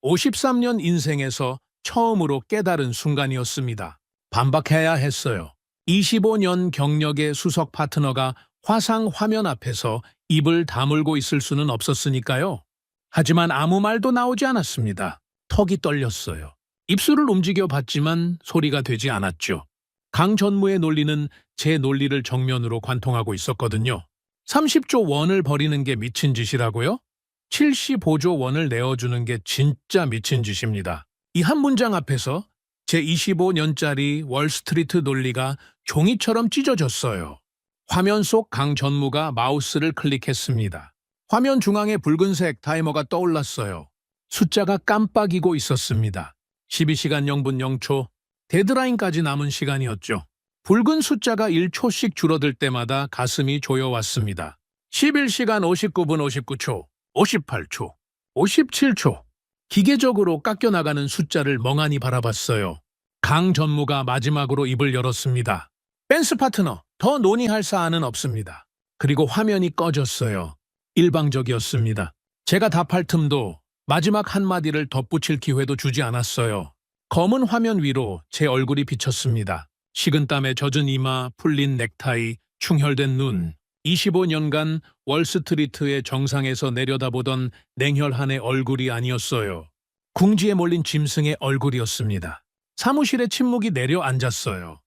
53년 인생에서 처음으로 깨달은 순간이었습니다. 반박해야 했어요. 25년 경력의 수석 파트너가 화상 화면 앞에서 입을 다물고 있을 수는 없었으니까요. 하지만 아무 말도 나오지 않았습니다. 턱이 떨렸어요. 입술을 움직여 봤지만 소리가 되지 않았죠. 강 전무의 논리는 제 논리를 정면으로 관통하고 있었거든요. 30조 원을 버리는 게 미친 짓이라고요? 75조 원을 내어주는 게 진짜 미친 짓입니다. 이 한 문장 앞에서 제 25년짜리 월스트리트 논리가 종이처럼 찢어졌어요. 화면 속 강 전무가 마우스를 클릭했습니다. 화면 중앙에 붉은색 타이머가 떠올랐어요. 숫자가 깜빡이고 있었습니다. 12시간 0분 0초, 데드라인까지 남은 시간이었죠. 붉은 숫자가 1초씩 줄어들 때마다 가슴이 조여왔습니다. 11시간 59분 59초, 58초, 57초. 기계적으로 깎여나가는 숫자를 멍하니 바라봤어요. 강 전무가 마지막으로 입을 열었습니다. 벤스 파트너, 더 논의할 사안은 없습니다. 그리고 화면이 꺼졌어요. 일방적이었습니다. 제가 답할 틈도 마지막 한마디를 덧붙일 기회도 주지 않았어요. 검은 화면 위로 제 얼굴이 비쳤습니다. 식은땀에 젖은 이마, 풀린 넥타이, 충혈된 눈. 25년간 월스트리트의 정상에서 내려다보던 냉혈한의 얼굴이 아니었어요. 궁지에 몰린 짐승의 얼굴이었습니다. 사무실에 침묵이 내려앉았어요.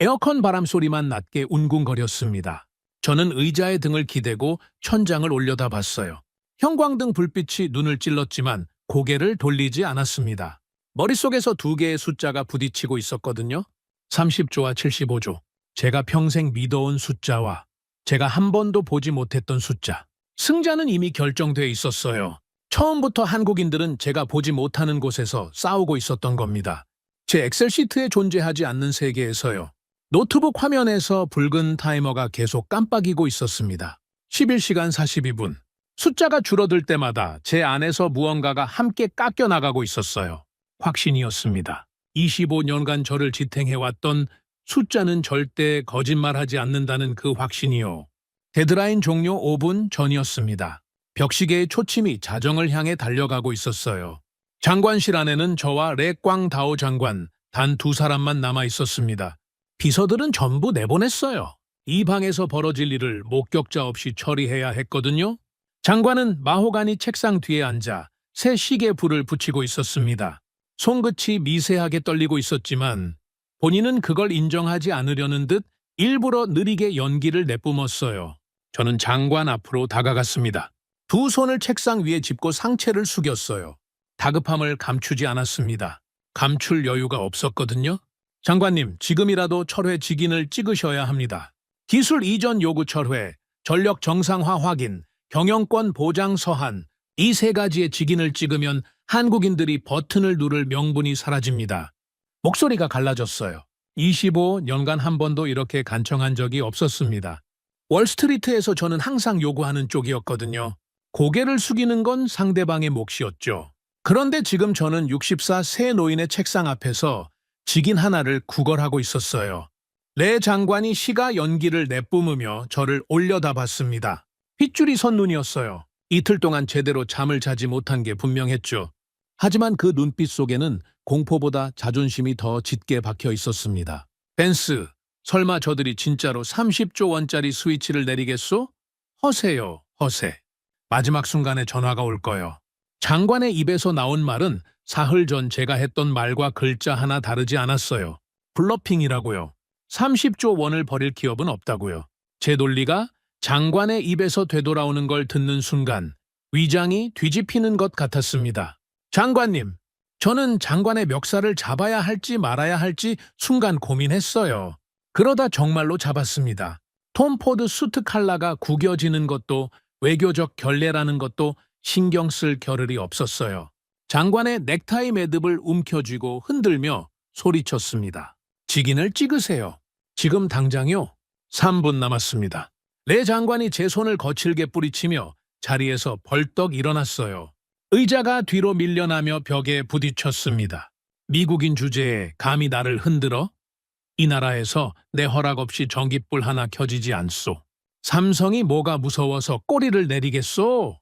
에어컨 바람 소리만 낮게 웅궁거렸습니다. 저는 의자의 등을 기대고 천장을 올려다봤어요. 형광등 불빛이 눈을 찔렀지만 고개를 돌리지 않았습니다. 머릿속에서 두 개의 숫자가 부딪히고 있었거든요. 30조와 75조. 제가 평생 믿어온 숫자와 제가 한 번도 보지 못했던 숫자. 승자는 이미 결정돼 있었어요. 처음부터 한국인들은 제가 보지 못하는 곳에서 싸우고 있었던 겁니다. 제 엑셀 시트에 존재하지 않는 세계에서요. 노트북 화면에서 붉은 타이머가 계속 깜빡이고 있었습니다. 11시간 42분. 숫자가 줄어들 때마다 제 안에서 무언가가 함께 깎여나가고 있었어요. 확신이었습니다. 25년간 저를 지탱해왔던 숫자는 절대 거짓말하지 않는다는 그 확신이요. 데드라인 종료 5분 전이었습니다. 벽시계의 초침이 자정을 향해 달려가고 있었어요. 장관실 안에는 저와 렉광다오 장관, 단 두 사람만 남아 있었습니다. 비서들은 전부 내보냈어요. 이 방에서 벌어질 일을 목격자 없이 처리해야 했거든요. 장관은 마호가니 책상 뒤에 앉아 새 시계 불을 붙이고 있었습니다. 손끝이 미세하게 떨리고 있었지만 본인은 그걸 인정하지 않으려는 듯 일부러 느리게 연기를 내뿜었어요. 저는 장관 앞으로 다가갔습니다. 두 손을 책상 위에 짚고 상체를 숙였어요. 다급함을 감추지 않았습니다. 감출 여유가 없었거든요. 장관님, 지금이라도 철회 직인을 찍으셔야 합니다. 기술 이전 요구 철회, 전력 정상화 확인, 경영권 보장 서한, 이 세 가지의 직인을 찍으면 한국인들이 버튼을 누를 명분이 사라집니다. 목소리가 갈라졌어요. 25년간 한 번도 이렇게 간청한 적이 없었습니다. 월스트리트에서 저는 항상 요구하는 쪽이었거든요. 고개를 숙이는 건 상대방의 몫이었죠. 그런데 지금 저는 64 세 노인의 책상 앞에서 직인 하나를 구걸하고 있었어요. 레 장관이 시가 연기를 내뿜으며 저를 올려다봤습니다. 핏줄이 선 눈이었어요. 이틀 동안 제대로 잠을 자지 못한 게 분명했죠. 하지만 그 눈빛 속에는 공포보다 자존심이 더 짙게 박혀 있었습니다. 벤스, 설마 저들이 진짜로 30조 원짜리 스위치를 내리겠소? 허세요, 허세. 마지막 순간에 전화가 올 거요. 장관의 입에서 나온 말은 사흘 전 제가 했던 말과 글자 하나 다르지 않았어요. 블러핑이라고요. 30조 원을 버릴 기업은 없다고요. 제 논리가 장관의 입에서 되돌아오는 걸 듣는 순간 위장이 뒤집히는 것 같았습니다. 장관님, 저는 장관의 멱살을 잡아야 할지 말아야 할지 순간 고민했어요. 그러다 정말로 잡았습니다. 톰 포드 수트 칼라가 구겨지는 것도 외교적 결례라는 것도 신경 쓸 겨를이 없었어요. 장관의 넥타이 매듭을 움켜쥐고 흔들며 소리쳤습니다. 직인을 찍으세요. 지금 당장요. 3분 남았습니다. 레 장관이 제 손을 거칠게 뿌리치며 자리에서 벌떡 일어났어요. 의자가 뒤로 밀려나며 벽에 부딪혔습니다. 미국인 주제에 감히 나를 흔들어? 이 나라에서 내 허락 없이 전깃불 하나 켜지지 않소. 삼성이 뭐가 무서워서 꼬리를 내리겠소?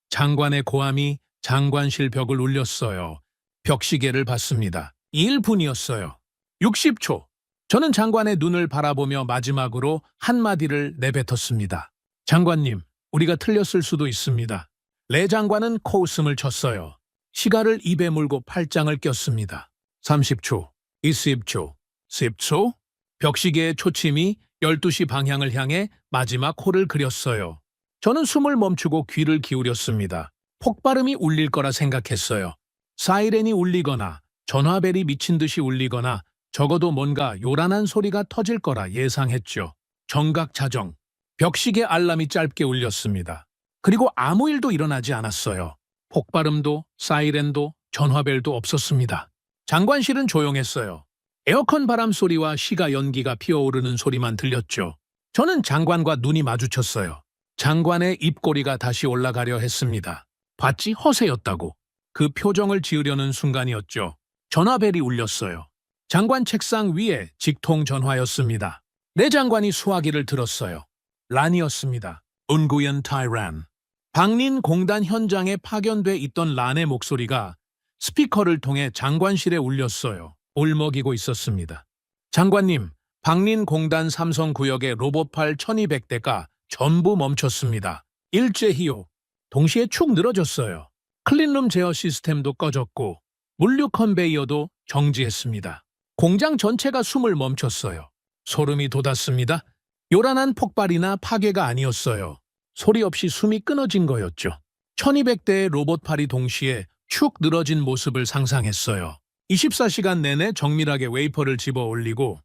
장관의 고함이 장관실 벽을 울렸어요. 벽시계를 봤습니다. 1분이었어요. 60초. 저는 장관의 눈을 바라보며 마지막으로 한마디를 내뱉었습니다. 장관님, 우리가 틀렸을 수도 있습니다. 레 장관은 코웃음을 쳤어요. 시가를 입에 물고 팔짱을 꼈습니다. 30초, 20초, 10초. 벽시계의 초침이 12시 방향을 향해 마지막 호를 그렸어요. 저는 숨을 멈추고 귀를 기울였습니다. 폭발음이 울릴 거라 생각했어요. 사이렌이 울리거나 전화벨이 미친 듯이 울리거나 적어도 뭔가 요란한 소리가 터질 거라 예상했죠. 정각자정. 벽시계 알람이 짧게 울렸습니다. 그리고 아무 일도 일어나지 않았어요. 폭발음도 사이렌도 전화벨도 없었습니다. 장관실은 조용했어요. 에어컨 바람 소리와 시가 연기가 피어오르는 소리만 들렸죠. 저는 장관과 눈이 마주쳤어요. 장관의 입꼬리가 다시 올라가려 했습니다. 봤지? 허세였다고. 그 표정을 지으려는 순간이었죠. 전화벨이 울렸어요. 장관 책상 위에 직통 전화였습니다. 내 장관이 수화기를 들었어요. 란이었습니다. 은구연 타이란. 박린 공단 현장에 파견돼 있던 란의 목소리가 스피커를 통해 장관실에 울렸어요. 울먹이고 있었습니다. 장관님, 박린 공단 삼성구역의 로봇팔 1200대가 전부 멈췄습니다. 일제히요. 동시에 축 늘어졌어요. 클린룸 제어 시스템도 꺼졌고 물류 컨베이어도 정지했습니다. 공장 전체가 숨을 멈췄어요. 소름이 돋았습니다. 요란한 폭발이나 파괴가 아니었어요. 소리 없이 숨이 끊어진 거였죠. 1200대의 로봇팔이 동시에 축 늘어진 모습을 상상했어요. 24시간 내내 정밀하게 웨이퍼를 집어 올리고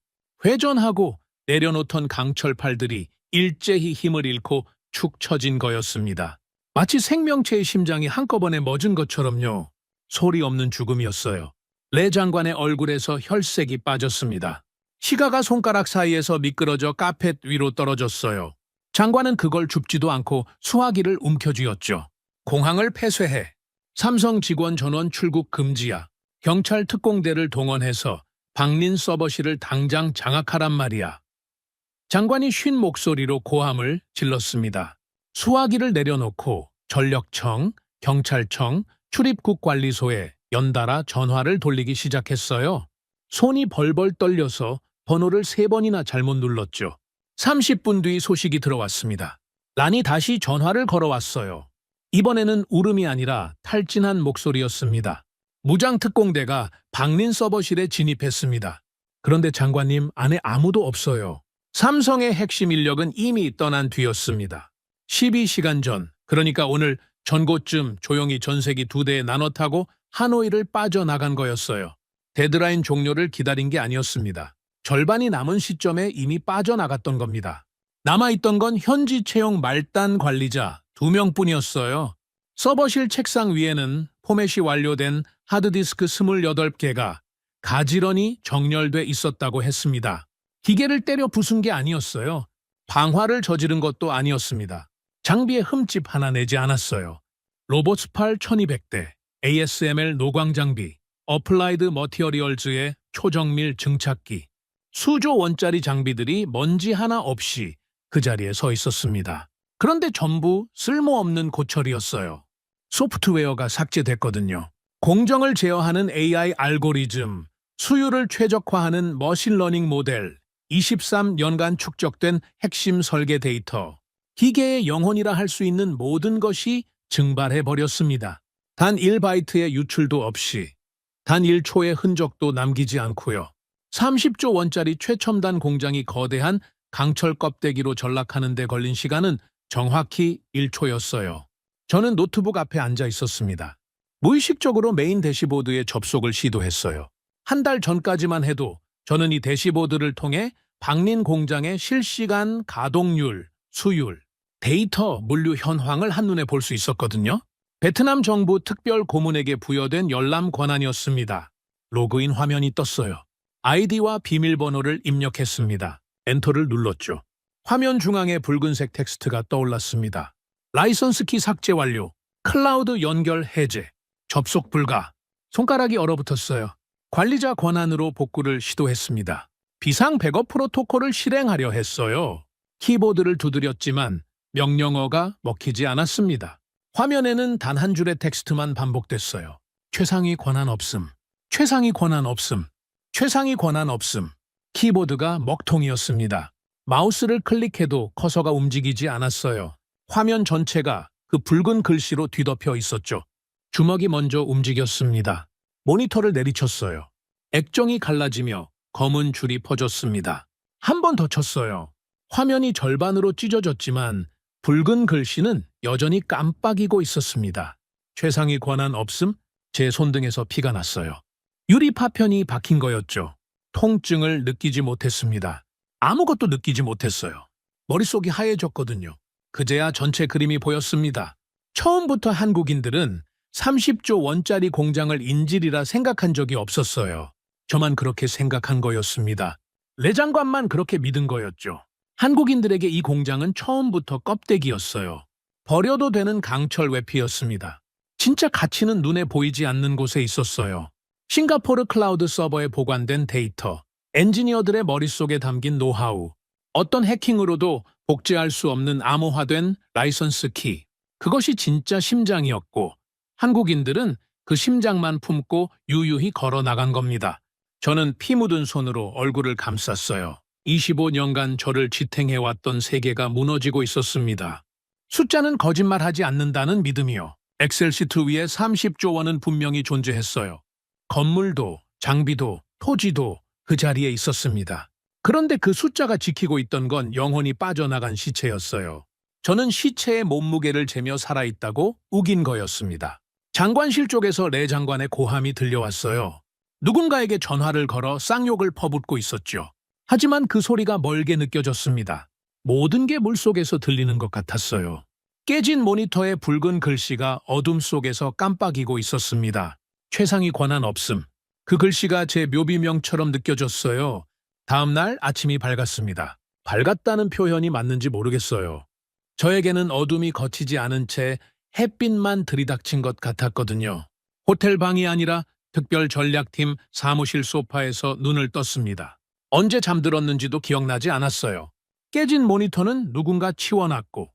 회전하고 내려놓던 강철팔들이 일제히 힘을 잃고 축 처진 거였습니다. 마치 생명체의 심장이 한꺼번에 멎은 것처럼요. 소리 없는 죽음이었어요. 레 장관의 얼굴에서 혈색이 빠졌습니다. 시가가 손가락 사이에서 미끄러져 카펫 위로 떨어졌어요. 장관은 그걸 줍지도 않고 수화기를 움켜쥐었죠. 공항을 폐쇄해. 삼성 직원 전원 출국 금지야. 경찰 특공대를 동원해서 박린 서버실을 당장 장악하란 말이야. 장관이 쉰 목소리로 고함을 질렀습니다. 수화기를 내려놓고 전력청, 경찰청, 출입국 관리소에 연달아 전화를 돌리기 시작했어요. 손이 벌벌 떨려서 번호를 3번이나 잘못 눌렀죠. 30분 뒤 소식이 들어왔습니다. 란이 다시 전화를 걸어왔어요. 이번에는 울음이 아니라 탈진한 목소리였습니다. 무장특공대가 박린 서버실에 진입했습니다. 그런데 장관님, 안에 아무도 없어요. 삼성의 핵심 인력은 이미 떠난 뒤였습니다. 12시간 전, 그러니까 오늘 전고쯤 조용히 전세기 2대에 나눠 타고 하노이를 빠져나간 거였어요. 데드라인 종료를 기다린 게 아니었습니다. 절반이 남은 시점에 이미 빠져나갔던 겁니다. 남아있던 건 현지 채용 말단 관리자 2명뿐이었어요. 서버실 책상 위에는 포맷이 완료된 하드디스크 28개가 가지런히 정렬돼 있었다고 했습니다. 기계를 때려 부순 게 아니었어요. 방화를 저지른 것도 아니었습니다. 장비에 흠집 하나 내지 않았어요. 로봇스팔 1200대, ASML 노광 장비, 어플라이드 머티어리얼즈의 초정밀 증착기, 수조 원짜리 장비들이 먼지 하나 없이 그 자리에 서 있었습니다. 그런데 전부 쓸모없는 고철이었어요. 소프트웨어가 삭제됐거든요. 공정을 제어하는 AI 알고리즘, 수율을 최적화하는 머신러닝 모델, 23년간 축적된 핵심 설계 데이터, 기계의 영혼이라 할 수 있는 모든 것이 증발해버렸습니다. 단 1바이트의 유출도 없이, 단 1초의 흔적도 남기지 않고요. 30조 원짜리 최첨단 공장이 거대한 강철 껍데기로 전락하는 데 걸린 시간은 정확히 1초였어요. 저는 노트북 앞에 앉아 있었습니다. 무의식적으로 메인 대시보드에 접속을 시도했어요. 한 달 전까지만 해도 저는 이 대시보드를 통해 박린 공장의 실시간 가동률, 수율, 데이터, 물류 현황을 한눈에 볼 수 있었거든요. 베트남 정부 특별 고문에게 부여된 열람 권한이었습니다. 로그인 화면이 떴어요. 아이디와 비밀번호를 입력했습니다. 엔터를 눌렀죠. 화면 중앙에 붉은색 텍스트가 떠올랐습니다. 라이선스 키 삭제 완료, 클라우드 연결 해제, 접속 불가. 손가락이 얼어붙었어요. 관리자 권한으로 복구를 시도했습니다. 비상 백업 프로토콜을 실행하려 했어요. 키보드를 두드렸지만 명령어가 먹히지 않았습니다. 화면에는 단 한 줄의 텍스트만 반복됐어요. 최상위 권한 없음, 최상위 권한 없음, 최상위 권한 없음. 키보드가 먹통이었습니다. 마우스를 클릭해도 커서가 움직이지 않았어요. 화면 전체가 그 붉은 글씨로 뒤덮여 있었죠. 주먹이 먼저 움직였습니다. 모니터를 내리쳤어요. 액정이 갈라지며 검은 줄이 퍼졌습니다. 한 번 더 쳤어요. 화면이 절반으로 찢어졌지만 붉은 글씨는 여전히 깜빡이고 있었습니다. 최상위 권한 없음, 제 손등에서 피가 났어요. 유리 파편이 박힌 거였죠. 통증을 느끼지 못했습니다. 아무것도 느끼지 못했어요. 머릿속이 하얘졌거든요. 그제야 전체 그림이 보였습니다. 처음부터 한국인들은 30조 원짜리 공장을 인질이라 생각한 적이 없었어요. 저만 그렇게 생각한 거였습니다. 내 장관만 그렇게 믿은 거였죠. 한국인들에게 이 공장은 처음부터 껍데기였어요. 버려도 되는 강철 외피였습니다. 진짜 가치는 눈에 보이지 않는 곳에 있었어요. 싱가포르 클라우드 서버에 보관된 데이터, 엔지니어들의 머릿속에 담긴 노하우, 어떤 해킹으로도 복제할 수 없는 암호화된 라이선스 키, 그것이 진짜 심장이었고 한국인들은 그 심장만 품고 유유히 걸어 나간 겁니다. 저는 피 묻은 손으로 얼굴을 감쌌어요. 25년간 저를 지탱해왔던 세계가 무너지고 있었습니다. 숫자는 거짓말하지 않는다는 믿음이요. 엑셀 시트 위에 30조 원은 분명히 존재했어요. 건물도, 장비도, 토지도 그 자리에 있었습니다. 그런데 그 숫자가 지키고 있던 건 영혼이 빠져나간 시체였어요. 저는 시체의 몸무게를 재며 살아있다고 우긴 거였습니다. 장관실 쪽에서 레 장관의 고함이 들려왔어요. 누군가에게 전화를 걸어 쌍욕을 퍼붓고 있었죠. 하지만 그 소리가 멀게 느껴졌습니다. 모든 게 물속에서 들리는 것 같았어요. 깨진 모니터의 붉은 글씨가 어둠 속에서 깜빡이고 있었습니다. 최상위 권한 없음. 그 글씨가 제 묘비명처럼 느껴졌어요. 다음 날 아침이 밝았습니다. 밝았다는 표현이 맞는지 모르겠어요. 저에게는 어둠이 거치지 않은 채 햇빛만 들이닥친 것 같았거든요. 호텔 방이 아니라 특별 전략팀 사무실 소파에서 눈을 떴습니다. 언제 잠들었는지도 기억나지 않았어요. 깨진 모니터는 누군가 치워놨고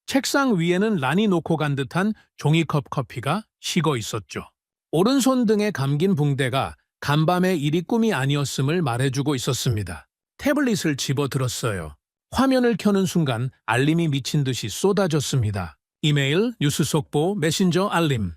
책상 위에는 란이 놓고 간 듯한 종이컵 커피가 식어 있었죠. 오른손 등에 감긴 붕대가 간밤의 일이 꿈이 아니었음을 말해주고 있었습니다. 태블릿을 집어들었어요. 화면을 켜는 순간 알림이 미친 듯이 쏟아졌습니다. 이메일, 뉴스 속보, 메신저 알림.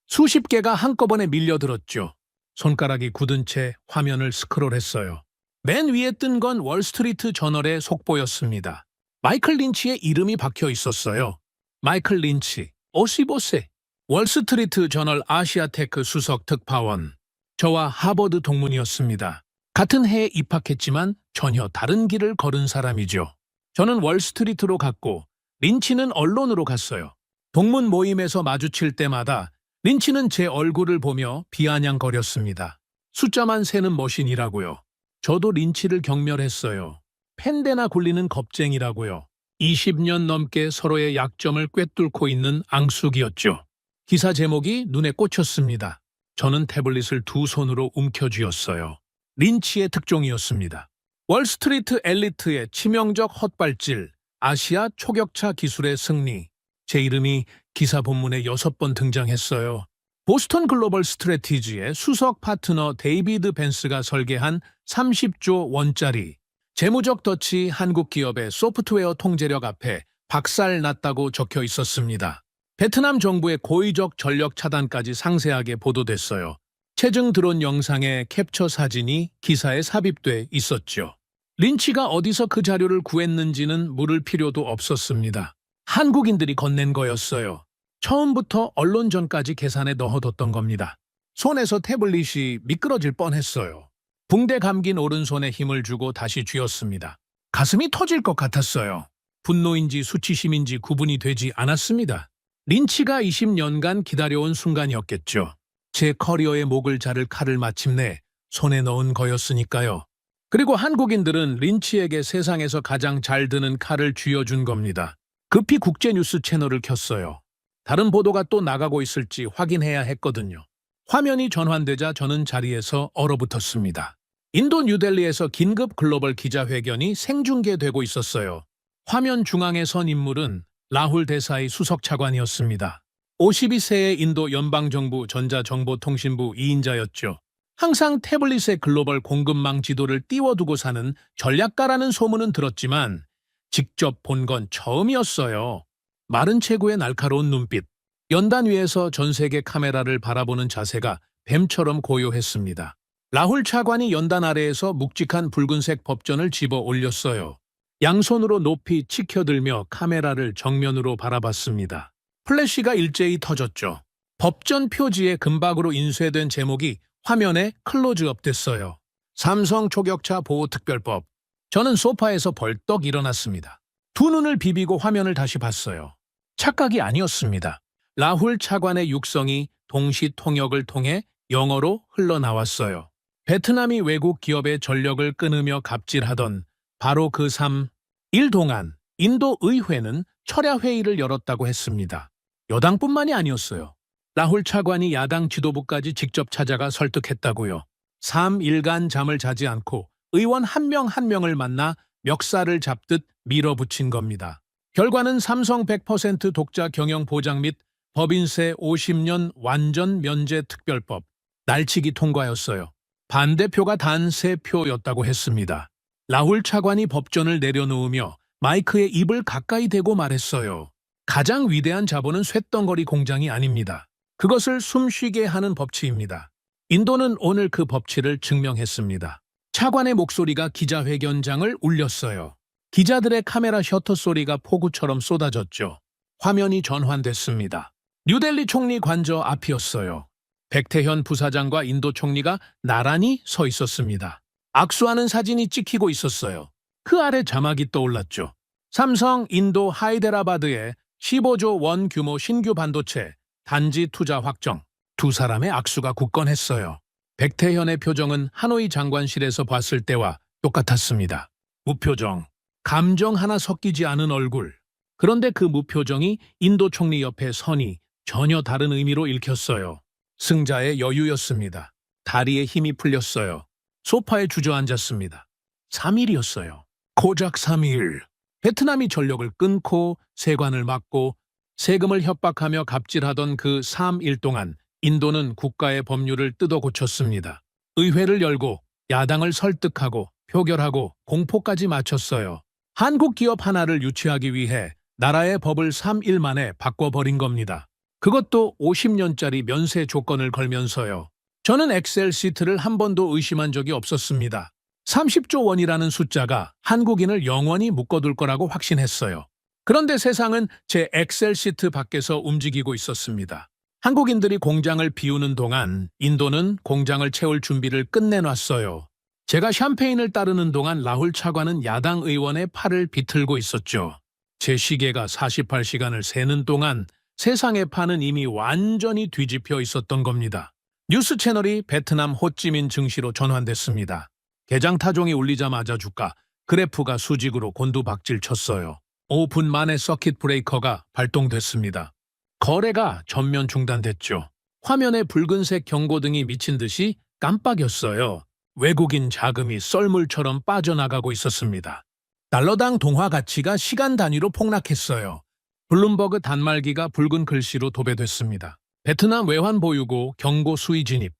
수십 개가 한꺼번에 밀려들었죠. 손가락이 굳은 채 화면을 스크롤했어요. 맨 위에 뜬 건 월스트리트 저널의 속보였습니다. 마이클 린치의 이름이 박혀 있었어요. 마이클 린치, 55세. 월스트리트 저널 아시아테크 수석 특파원. 저와 하버드 동문이었습니다. 같은 해에 입학했지만 전혀 다른 길을 걸은 사람이죠. 저는 월스트리트로 갔고 린치는 언론으로 갔어요. 동문 모임에서 마주칠 때마다 린치는 제 얼굴을 보며 비아냥거렸습니다. 숫자만 세는 머신이라고요. 저도 린치를 경멸했어요. 펜대나 굴리는 겁쟁이라고요. 20년 넘게 서로의 약점을 꿰뚫고 있는 앙숙이었죠. 기사 제목이 눈에 꽂혔습니다. 저는 태블릿을 두 손으로 움켜쥐었어요. 린치의 특종이었습니다. 월스트리트 엘리트의 치명적 헛발질, 아시아 초격차 기술의 승리. 제 이름이 기사 본문에 6번 등장했어요. 보스턴 글로벌 스트래티지의 수석 파트너 데이비드 벤스가 설계한 30조 원짜리 재무적 덫이 한국 기업의 소프트웨어 통제력 앞에 박살났다고 적혀 있었습니다. 베트남 정부의 고의적 전력 차단까지 상세하게 보도됐어요. 체증 드론 영상의 캡처 사진이 기사에 삽입돼 있었죠. 린치가 어디서 그 자료를 구했는지는 물을 필요도 없었습니다. 한국인들이 건넨 거였어요. 처음부터 언론전까지 계산에 넣어뒀던 겁니다. 손에서 태블릿이 미끄러질 뻔했어요. 붕대 감긴 오른손에 힘을 주고 다시 쥐었습니다. 가슴이 터질 것 같았어요. 분노인지 수치심인지 구분이 되지 않았습니다. 린치가 20년간 기다려온 순간이었겠죠. 제 커리어의 목을 자를 칼을 마침내 손에 넣은 거였으니까요. 그리고 한국인들은 린치에게 세상에서 가장 잘 드는 칼을 쥐어준 겁니다. 급히 국제뉴스 채널을 켰어요. 다른 보도가 또 나가고 있을지 확인해야 했거든요. 화면이 전환되자 저는 자리에서 얼어붙었습니다. 인도 뉴델리에서 긴급 글로벌 기자회견이 생중계되고 있었어요. 화면 중앙에 선 인물은 라훌 대사이 수석 차관이었습니다. 52세의 인도 연방정부 전자정보통신부 2인자였죠. 항상 태블릿의 글로벌 공급망 지도를 띄워두고 사는 전략가라는 소문은 들었지만 직접 본 건 처음이었어요. 마른 체구의 날카로운 눈빛, 연단 위에서 전 세계 카메라를 바라보는 자세가 뱀처럼 고요했습니다. 라훌 차관이 연단 아래에서 묵직한 붉은색 법전을 집어 올렸어요. 양손으로 높이 치켜들며 카메라를 정면으로 바라봤습니다. 플래시가 일제히 터졌죠. 법전 표지에 금박으로 인쇄된 제목이 화면에 클로즈업 됐어요. 삼성 초격차 보호특별법. 저는 소파에서 벌떡 일어났습니다. 두 눈을 비비고 화면을 다시 봤어요. 착각이 아니었습니다. 라훌 차관의 육성이 동시 통역을 통해 영어로 흘러나왔어요. 베트남이 외국 기업의 전력을 끊으며 갑질하던 바로 그 3일 동안 인도 의회는 철야 회의를 열었다고 했습니다. 여당뿐만이 아니었어요. 라훌 차관이 야당 지도부까지 직접 찾아가 설득했다고요. 3일간 잠을 자지 않고 의원 한 명 한 명을 만나 멱살을 잡듯 밀어붙인 겁니다. 결과는 삼성 100% 독자 경영 보장 및 법인세 50년 완전 면제 특별법, 날치기 통과였어요. 반대표가 단 3표였다고 했습니다. 라훌 차관이 법전을 내려놓으며 마이크에 입을 가까이 대고 말했어요. 가장 위대한 자본은 쇳덩어리 공장이 아닙니다. 그것을 숨쉬게 하는 법치입니다. 인도는 오늘 그 법치를 증명했습니다. 차관의 목소리가 기자회견장을 울렸어요. 기자들의 카메라 셔터 소리가 폭우처럼 쏟아졌죠. 화면이 전환됐습니다. 뉴델리 총리 관저 앞이었어요. 백태현 부사장과 인도 총리가 나란히 서 있었습니다. 악수하는 사진이 찍히고 있었어요. 그 아래 자막이 떠올랐죠. 삼성 인도 하이데라바드에 15조 원 규모 신규 반도체 단지 투자 확정. 두 사람의 악수가 굳건했어요. 백태현의 표정은 하노이 장관실에서 봤을 때와 똑같았습니다. 무표정, 감정 하나 섞이지 않은 얼굴. 그런데 그 무표정이 인도 총리 옆에 선이 전혀 다른 의미로 읽혔어요. 승자의 여유였습니다. 다리에 힘이 풀렸어요. 소파에 주저앉았습니다. 3일이었어요. 고작 3일. 베트남이 전력을 끊고 세관을 막고 세금을 협박하며 갑질하던 그 3일 동안 인도는 국가의 법률을 뜯어 고쳤습니다. 의회를 열고 야당을 설득하고 표결하고 공포까지 마쳤어요. 한국 기업 하나를 유치하기 위해 나라의 법을 3일 만에 바꿔버린 겁니다. 그것도 50년짜리 면세 조건을 걸면서요. 저는 엑셀 시트를 한 번도 의심한 적이 없었습니다. 30조 원이라는 숫자가 한국인을 영원히 묶어둘 거라고 확신했어요. 그런데 세상은 제 엑셀 시트 밖에서 움직이고 있었습니다. 한국인들이 공장을 비우는 동안 인도는 공장을 채울 준비를 끝내놨어요. 제가 샴페인을 따르는 동안 라훌 차관은 야당 의원의 팔을 비틀고 있었죠. 제 시계가 48시간을 세는 동안 세상의 판은 이미 완전히 뒤집혀 있었던 겁니다. 뉴스 채널이 베트남 호찌민 증시로 전환됐습니다. 개장 타종이 울리자마자 주가 그래프가 수직으로 곤두박질 쳤어요. 5분 만에 서킷 브레이커가 발동됐습니다. 거래가 전면 중단됐죠. 화면에 붉은색 경고등이 미친 듯이 깜빡였어요. 외국인 자금이 썰물처럼 빠져나가고 있었습니다. 달러당 동화 가치가 시간 단위로 폭락했어요. 블룸버그 단말기가 붉은 글씨로 도배됐습니다. 베트남 외환 보유고 경고 수위 진입,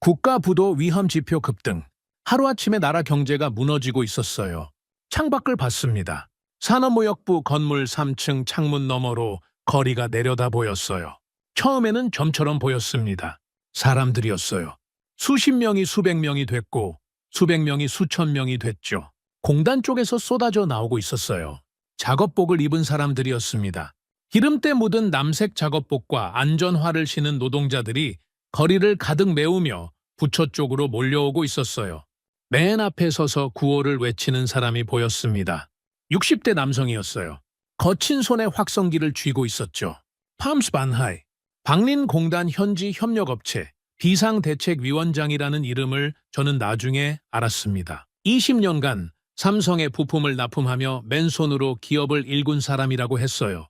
국가 부도 위험 지표 급등, 하루아침에 나라 경제가 무너지고 있었어요. 창밖을 봤습니다. 산업무역부 건물 3층 창문 너머로 거리가 내려다 보였어요. 처음에는 점처럼 보였습니다. 사람들이었어요. 수십 명이 수백 명이 됐고 수백 명이 수천 명이 됐죠. 공단 쪽에서 쏟아져 나오고 있었어요. 작업복을 입은 사람들이었습니다. 기름때 묻은 남색 작업복과 안전화를 신은 노동자들이 거리를 가득 메우며 부처 쪽으로 몰려오고 있었어요. 맨 앞에 서서 구호를 외치는 사람이 보였습니다. 60대 남성이었어요. 거친 손에 확성기를 쥐고 있었죠. 팜스 반하이, 박린공단 현지 협력업체 비상대책위원장이라는 이름을 저는 나중에 알았습니다. 20년간 삼성에 부품을 납품하며 맨손으로 기업을 일군 사람이라고 했어요.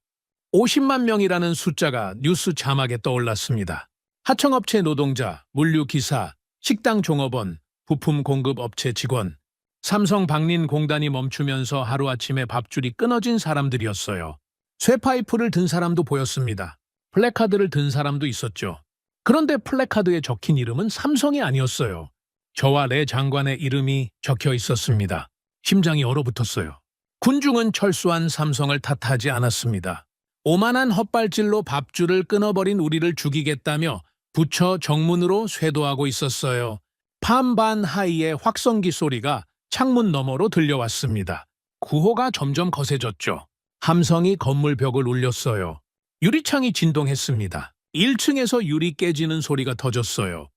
50만 명이라는 숫자가 뉴스 자막에 떠올랐습니다. 하청업체 노동자, 물류기사, 식당 종업원, 부품 공급업체 직원, 삼성 박린공단이 멈추면서 하루아침에 밥줄이 끊어진 사람들이었어요. 쇠파이프를 든 사람도 보였습니다. 플래카드를 든 사람도 있었죠. 그런데 플래카드에 적힌 이름은 삼성이 아니었어요. 저와 레 장관의 이름이 적혀 있었습니다. 심장이 얼어붙었어요. 군중은 철수한 삼성을 탓하지 않았습니다. 오만한 헛발질로 밥줄을 끊어버린 우리를 죽이겠다며 부처 정문으로 쇄도하고 있었어요. 팜반 하이의 확성기 소리가 창문 너머로 들려왔습니다. 구호가 점점 거세졌죠. 함성이 건물 벽을 울렸어요. 유리창이 진동했습니다. 1층에서 유리 깨지는 소리가 터졌어요.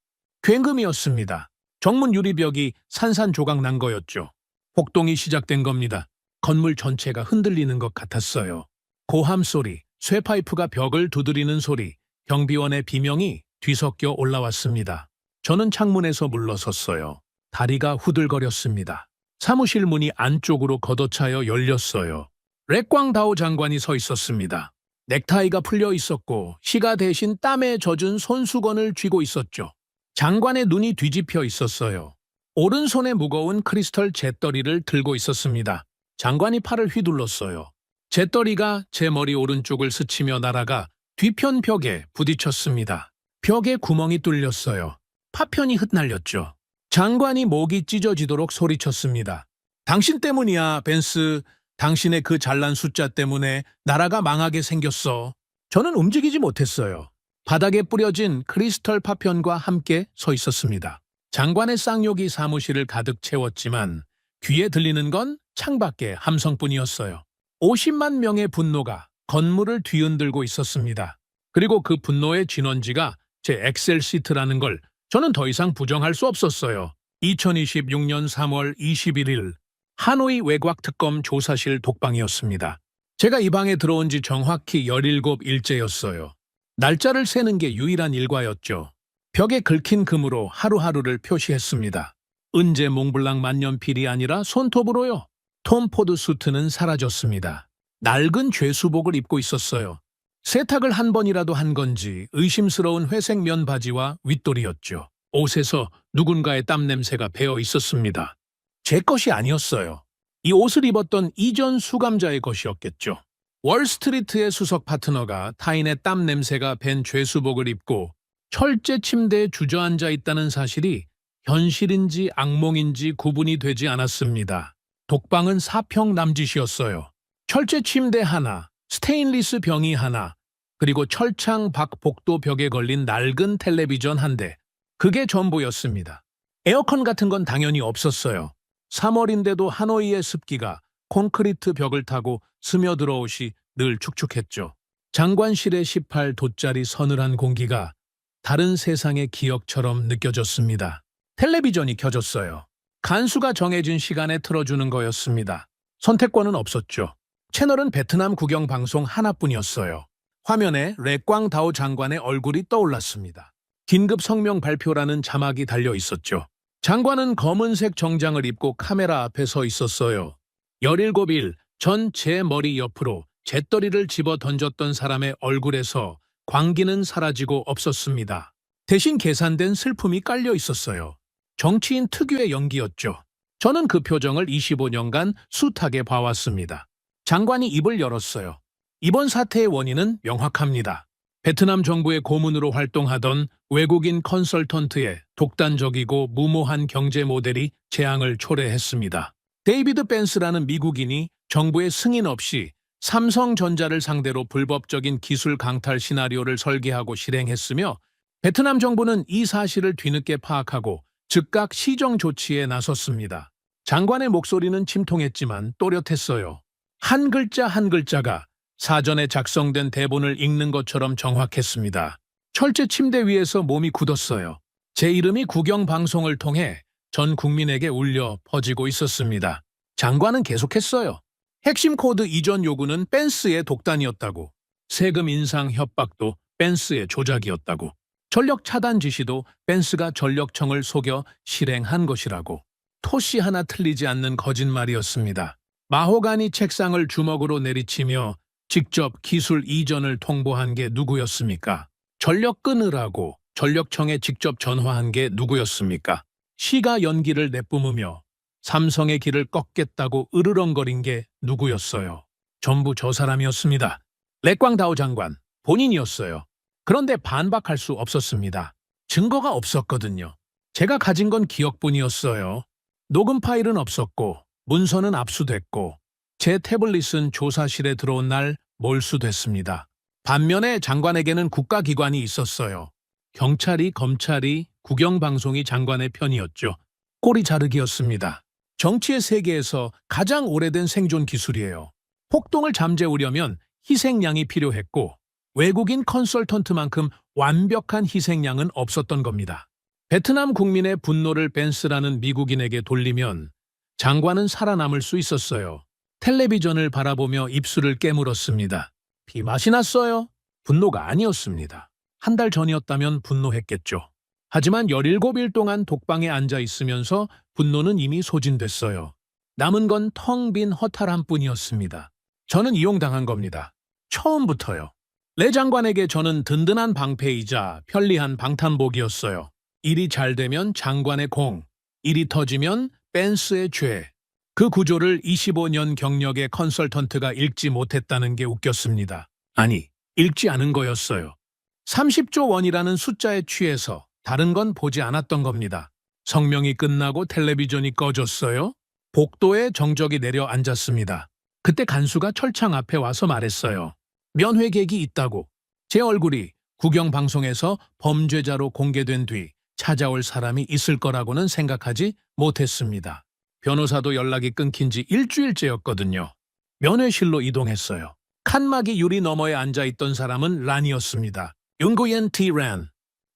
굉금이었습니다. 정문 유리벽이 산산조각 난 거였죠. 폭동이 시작된 겁니다. 건물 전체가 흔들리는 것 같았어요. 고함 소리, 쇠파이프가 벽을 두드리는 소리, 경비원의 비명이 뒤섞여 올라왔습니다. 저는 창문에서 물러섰어요. 다리가 후들거렸습니다. 사무실 문이 안쪽으로 걷어차여 열렸어요. 렉광다오 장관이 서 있었습니다. 넥타이가 풀려 있었고 시가 대신 땀에 젖은 손수건을 쥐고 있었죠. 장관의 눈이 뒤집혀 있었어요. 오른손에 무거운 크리스털 잿더리를 들고 있었습니다. 장관이 팔을 휘둘렀어요. 잿더리가 제 머리 오른쪽을 스치며 날아가 뒤편 벽에 부딪혔습니다. 벽에 구멍이 뚫렸어요. 파편이 흩날렸죠. 장관이 목이 찢어지도록 소리쳤습니다. 당신 때문이야, 벤스. 당신의 그 잘난 숫자 때문에 나라가 망하게 생겼어. 저는 움직이지 못했어요. 바닥에 뿌려진 크리스털 파편과 함께 서 있었습니다. 장관의 쌍욕이 사무실을 가득 채웠지만 귀에 들리는 건 창밖의 함성뿐이었어요. 50만 명의 분노가 건물을 뒤흔들고 있었습니다. 그리고 그 분노의 진원지가 제 엑셀 시트라는 걸 저는 더 이상 부정할 수 없었어요. 2026년 3월 21일 하노이 외곽특검 조사실 독방이었습니다. 제가 이 방에 들어온 지 정확히 17일째였어요. 날짜를 세는 게 유일한 일과였죠. 벽에 긁힌 금으로 하루하루를 표시했습니다. 은재 몽블랑 만년필이 아니라 손톱으로요. 톰 포드 수트는 사라졌습니다. 낡은 죄수복을 입고 있었어요. 세탁을 한 번이라도 한 건지 의심스러운 회색 면 바지와 윗돌이었죠. 옷에서 누군가의 땀 냄새가 배어 있었습니다. 제 것이 아니었어요. 이 옷을 입었던 이전 수감자의 것이었겠죠. 월스트리트의 수석 파트너가 타인의 땀 냄새가 밴 죄수복을 입고 철제 침대에 주저앉아 있다는 사실이 현실인지 악몽인지 구분이 되지 않았습니다. 독방은 사평 남짓이었어요. 철제 침대 하나, 스테인리스 병이 하나, 그리고 철창 밖 복도 벽에 걸린 낡은 텔레비전 한 대. 그게 전부였습니다. 에어컨 같은 건 당연히 없었어요. 3월인데도 하노이의 습기가 콘크리트 벽을 타고 스며들어오시 늘 축축했죠. 장관실의 18도짜리 서늘한 공기가 다른 세상의 기억처럼 느껴졌습니다. 텔레비전이 켜졌어요. 간수가 정해진 시간에 틀어주는 거였습니다. 선택권은 없었죠. 채널은 베트남 국영 방송 하나뿐이었어요. 화면에 레꽝다오 장관의 얼굴이 떠올랐습니다. 긴급 성명 발표라는 자막이 달려 있었죠. 장관은 검은색 정장을 입고 카메라 앞에 서 있었어요. 17일 전 제 머리 옆으로 잿더리를 집어 던졌던 사람의 얼굴에서 광기는 사라지고 없었습니다. 대신 계산된 슬픔이 깔려 있었어요. 정치인 특유의 연기였죠. 저는 그 표정을 25년간 숱하게 봐왔습니다. 장관이 입을 열었어요. 이번 사태의 원인은 명확합니다. 베트남 정부의 고문으로 활동하던 외국인 컨설턴트의 독단적이고 무모한 경제 모델이 재앙을 초래했습니다. 데이비드 벤스라는 미국인이 정부의 승인 없이 삼성전자를 상대로 불법적인 기술 강탈 시나리오를 설계하고 실행했으며 베트남 정부는 이 사실을 뒤늦게 파악하고 즉각 시정 조치에 나섰습니다. 장관의 목소리는 침통했지만 또렷했어요. 한 글자 한 글자가 사전에 작성된 대본을 읽는 것처럼 정확했습니다. 철제 침대 위에서 몸이 굳었어요. 제 이름이 국영방송을 통해 전 국민에게 울려 퍼지고 있었습니다. 장관은 계속했어요. 핵심 코드 이전 요구는 벤스의 독단이었다고. 세금 인상 협박도 벤스의 조작이었다고. 전력 차단 지시도 벤스가 전력청을 속여 실행한 것이라고. 토시 하나 틀리지 않는 거짓말이었습니다. 마호가니 책상을 주먹으로 내리치며 직접 기술 이전을 통보한 게 누구였습니까? 전력 끊으라고 전력청에 직접 전화한 게 누구였습니까? 시가 연기를 내뿜으며 삼성의 길을 꺾겠다고 으르렁거린 게 누구였어요? 전부 저 사람이었습니다. 레꽝다오 장관, 본인이었어요. 그런데 반박할 수 없었습니다. 증거가 없었거든요. 제가 가진 건 기억뿐이었어요. 녹음 파일은 없었고 문서는 압수됐고 제 태블릿은 조사실에 들어온 날 몰수됐습니다. 반면에 장관에게는 국가기관이 있었어요. 경찰이, 검찰이, 국영방송이 장관의 편이었죠. 꼬리 자르기였습니다. 정치의 세계에서 가장 오래된 생존 기술이에요. 폭동을 잠재우려면 희생양이 필요했고 외국인 컨설턴트만큼 완벽한 희생양은 없었던 겁니다. 베트남 국민의 분노를 벤스라는 미국인에게 돌리면 장관은 살아남을 수 있었어요. 텔레비전을 바라보며 입술을 깨물었습니다. 피맛이 났어요? 분노가 아니었습니다. 한 달 전이었다면 분노했겠죠. 하지만 17일 동안 독방에 앉아 있으면서 분노는 이미 소진됐어요. 남은 건 텅 빈 허탈함뿐이었습니다. 저는 이용당한 겁니다. 처음부터요. 레 장관에게 저는 든든한 방패이자 편리한 방탄복이었어요. 일이 잘 되면 장관의 공, 일이 터지면 벤스의 죄. 그 구조를 25년 경력의 컨설턴트가 읽지 못했다는 게 웃겼습니다. 아니, 읽지 않은 거였어요. 30조 원이라는 숫자에 취해서 다른 건 보지 않았던 겁니다. 성명이 끝나고 텔레비전이 꺼졌어요. 복도에 정적이 내려앉았습니다. 그때 간수가 철창 앞에 와서 말했어요. 면회객이 있다고. 제 얼굴이 국영방송에서 범죄자로 공개된 뒤 찾아올 사람이 있을 거라고는 생각하지 못했습니다. 변호사도 연락이 끊긴 지 일주일째였거든요. 면회실로 이동했어요. 칸막이 유리 너머에 앉아있던 사람은 란이었습니다. 윤구옌 T. 란.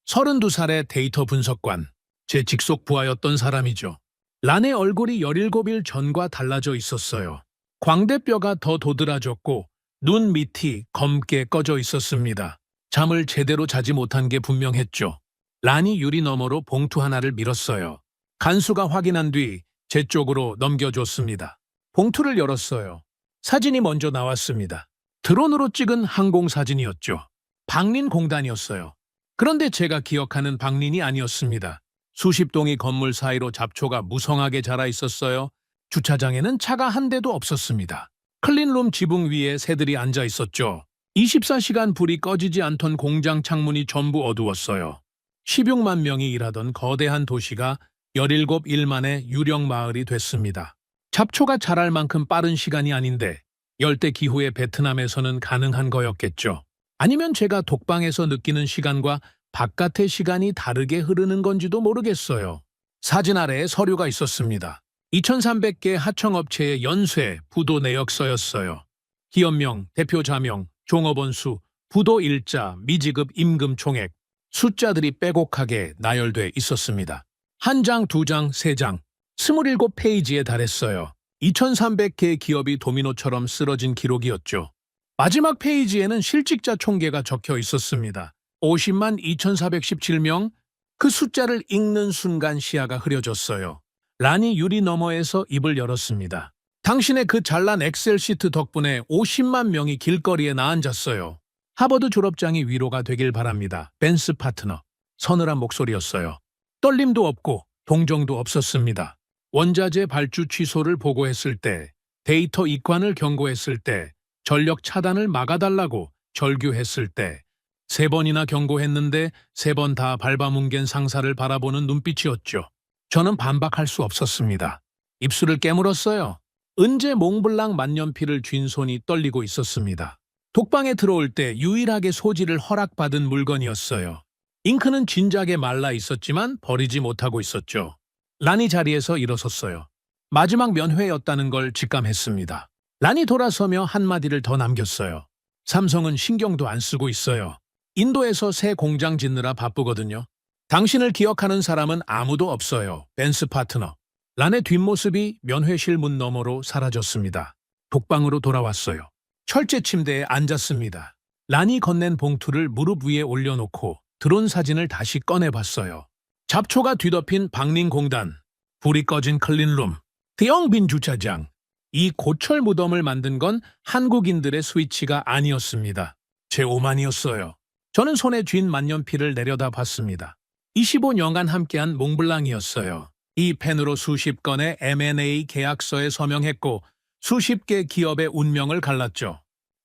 32살의 데이터 분석관. 제 직속 부하였던 사람이죠. 란의 얼굴이 17일 전과 달라져 있었어요. 광대뼈가 더 도드라졌고 눈 밑이 검게 꺼져 있었습니다. 잠을 제대로 자지 못한 게 분명했죠. 란이 유리 너머로 봉투 하나를 밀었어요. 간수가 확인한 뒤 제 쪽으로 넘겨줬습니다. 봉투를 열었어요. 사진이 먼저 나왔습니다. 드론으로 찍은 항공사진이었죠. 박린공단이었어요. 그런데 제가 기억하는 박린이 아니었습니다. 수십 동의 건물 사이로 잡초가 무성하게 자라 있었어요. 주차장에는 차가 한 대도 없었습니다. 클린룸 지붕 위에 새들이 앉아 있었죠. 24시간 불이 꺼지지 않던 공장 창문이 전부 어두웠어요. 16만 명이 일하던 거대한 도시가 17일 만에 유령 마을이 됐습니다. 잡초가 자랄 만큼 빠른 시간이 아닌데 열대 기후의 베트남에서는 가능한 거였겠죠. 아니면 제가 독방에서 느끼는 시간과 바깥의 시간이 다르게 흐르는 건지도 모르겠어요. 사진 아래에 서류가 있었습니다. 2300개 하청업체의 연쇄, 부도 내역서였어요. 기업명, 대표 자명, 종업원 수, 부도 일자, 미지급 임금 총액, 숫자들이 빼곡하게 나열돼 있었습니다. 한 장, 두 장, 세 장, 27페이지에 달했어요. 2300개의 기업이 도미노처럼 쓰러진 기록이었죠. 마지막 페이지에는 실직자 총계가 적혀 있었습니다. 50만 2417명, 그 숫자를 읽는 순간 시야가 흐려졌어요. 란이 유리 너머에서 입을 열었습니다. 당신의 그 잘난 엑셀 시트 덕분에 50만 명이 길거리에 나앉았어요. 하버드 졸업장이 위로가 되길 바랍니다. 벤스 파트너. 서늘한 목소리였어요. 떨림도 없고 동정도 없었습니다. 원자재 발주 취소를 보고했을 때, 데이터 이관을 경고했을 때, 전력 차단을 막아달라고 절규했을 때, 3번이나 경고했는데 3번 다 밟아뭉갠 상사를 바라보는 눈빛이었죠. 저는 반박할 수 없었습니다. 입술을 깨물었어요. 은재 몽블랑 만년필을 쥔 손이 떨리고 있었습니다. 독방에 들어올 때 유일하게 소지를 허락받은 물건이었어요. 잉크는 진작에 말라 있었지만 버리지 못하고 있었죠. 란이 자리에서 일어섰어요. 마지막 면회였다는 걸 직감했습니다. 란이 돌아서며 한마디를 더 남겼어요. 삼성은 신경도 안 쓰고 있어요. 인도에서 새 공장 짓느라 바쁘거든요. 당신을 기억하는 사람은 아무도 없어요. 벤스 파트너. 란의 뒷모습이 면회실 문 너머로 사라졌습니다. 독방으로 돌아왔어요. 철제 침대에 앉았습니다. 란이 건넨 봉투를 무릎 위에 올려놓고 드론 사진을 다시 꺼내봤어요. 잡초가 뒤덮인 박림공단, 불이 꺼진 클린룸, 대형 빈 주차장. 이 고철 무덤을 만든 건 한국인들의 스위치가 아니었습니다. 제 오만이었어요. 저는 손에 쥔 만년필을 내려다봤습니다. 25년간 함께한 몽블랑이었어요. 이 펜으로 수십 건의 M&A 계약서에 서명했고 수십 개 기업의 운명을 갈랐죠.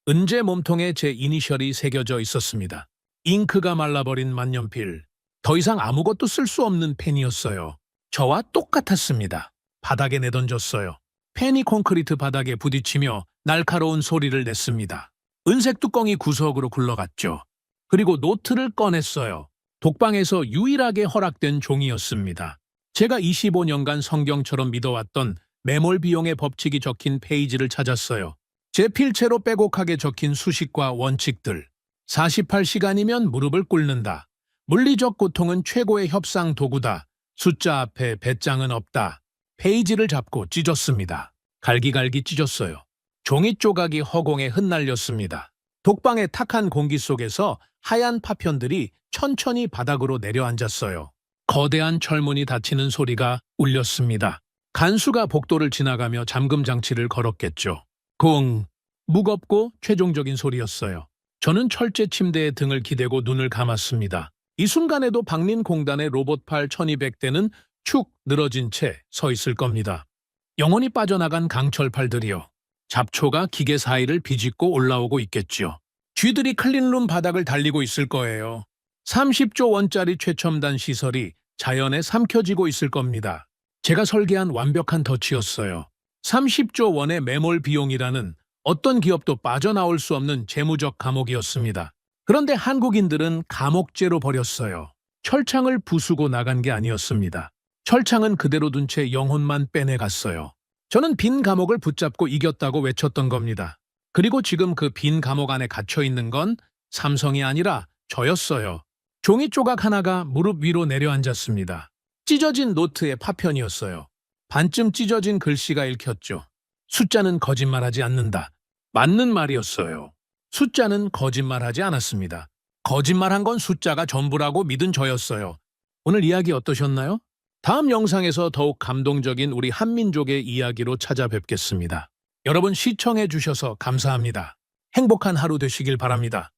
은재 몸통에 제 이니셜이 새겨져 있었습니다. 잉크가 말라버린 만년필. 더 이상 아무것도 쓸 수 없는 펜이었어요. 저와 똑같았습니다. 바닥에 내던졌어요. 펜이 콘크리트 바닥에 부딪히며 날카로운 소리를 냈습니다. 은색 뚜껑이 구석으로 굴러갔죠. 그리고 노트를 꺼냈어요. 독방에서 유일하게 허락된 종이였습니다. 제가 25년간 성경처럼 믿어왔던 매몰 비용의 법칙이 적힌 페이지를 찾았어요. 제 필체로 빼곡하게 적힌 수식과 원칙들. 48시간이면 무릎을 꿇는다. 물리적 고통은 최고의 협상 도구다. 숫자 앞에 배짱은 없다. 페이지를 잡고 찢었습니다. 갈기갈기 찢었어요. 종이 조각이 허공에 흩날렸습니다. 독방의 탁한 공기 속에서 하얀 파편들이 천천히 바닥으로 내려앉았어요. 거대한 철문이 닫히는 소리가 울렸습니다. 간수가 복도를 지나가며 잠금 장치를 걸었겠죠. 공! 무겁고 최종적인 소리였어요. 저는 철제 침대에 등을 기대고 눈을 감았습니다. 이 순간에도 박림공단의 로봇팔 1200대는 축 늘어진 채 서 있을 겁니다. 영혼이 빠져나간 강철팔들이요. 잡초가 기계 사이를 비집고 올라오고 있겠죠. 쥐들이 클린룸 바닥을 달리고 있을 거예요. 30조 원짜리 최첨단 시설이 자연에 삼켜지고 있을 겁니다. 제가 설계한 완벽한 덫이었어요. 30조 원의 매몰 비용이라는 어떤 기업도 빠져나올 수 없는 재무적 감옥이었습니다. 그런데 한국인들은 감옥죄로 버렸어요. 철창을 부수고 나간 게 아니었습니다. 철창은 그대로 둔 채 영혼만 빼내갔어요. 저는 빈 감옥을 붙잡고 이겼다고 외쳤던 겁니다. 그리고 지금 그 빈 감옥 안에 갇혀 있는 건 삼성이 아니라 저였어요. 종이 조각 하나가 무릎 위로 내려앉았습니다. 찢어진 노트의 파편이었어요. 반쯤 찢어진 글씨가 읽혔죠. 숫자는 거짓말하지 않는다. 맞는 말이었어요. 숫자는 거짓말하지 않았습니다. 거짓말한 건 숫자가 전부라고 믿은 저였어요. 오늘 이야기 어떠셨나요? 다음 영상에서 더욱 감동적인 우리 한민족의 이야기로 찾아뵙겠습니다. 여러분 시청해 주셔서 감사합니다. 행복한 하루 되시길 바랍니다.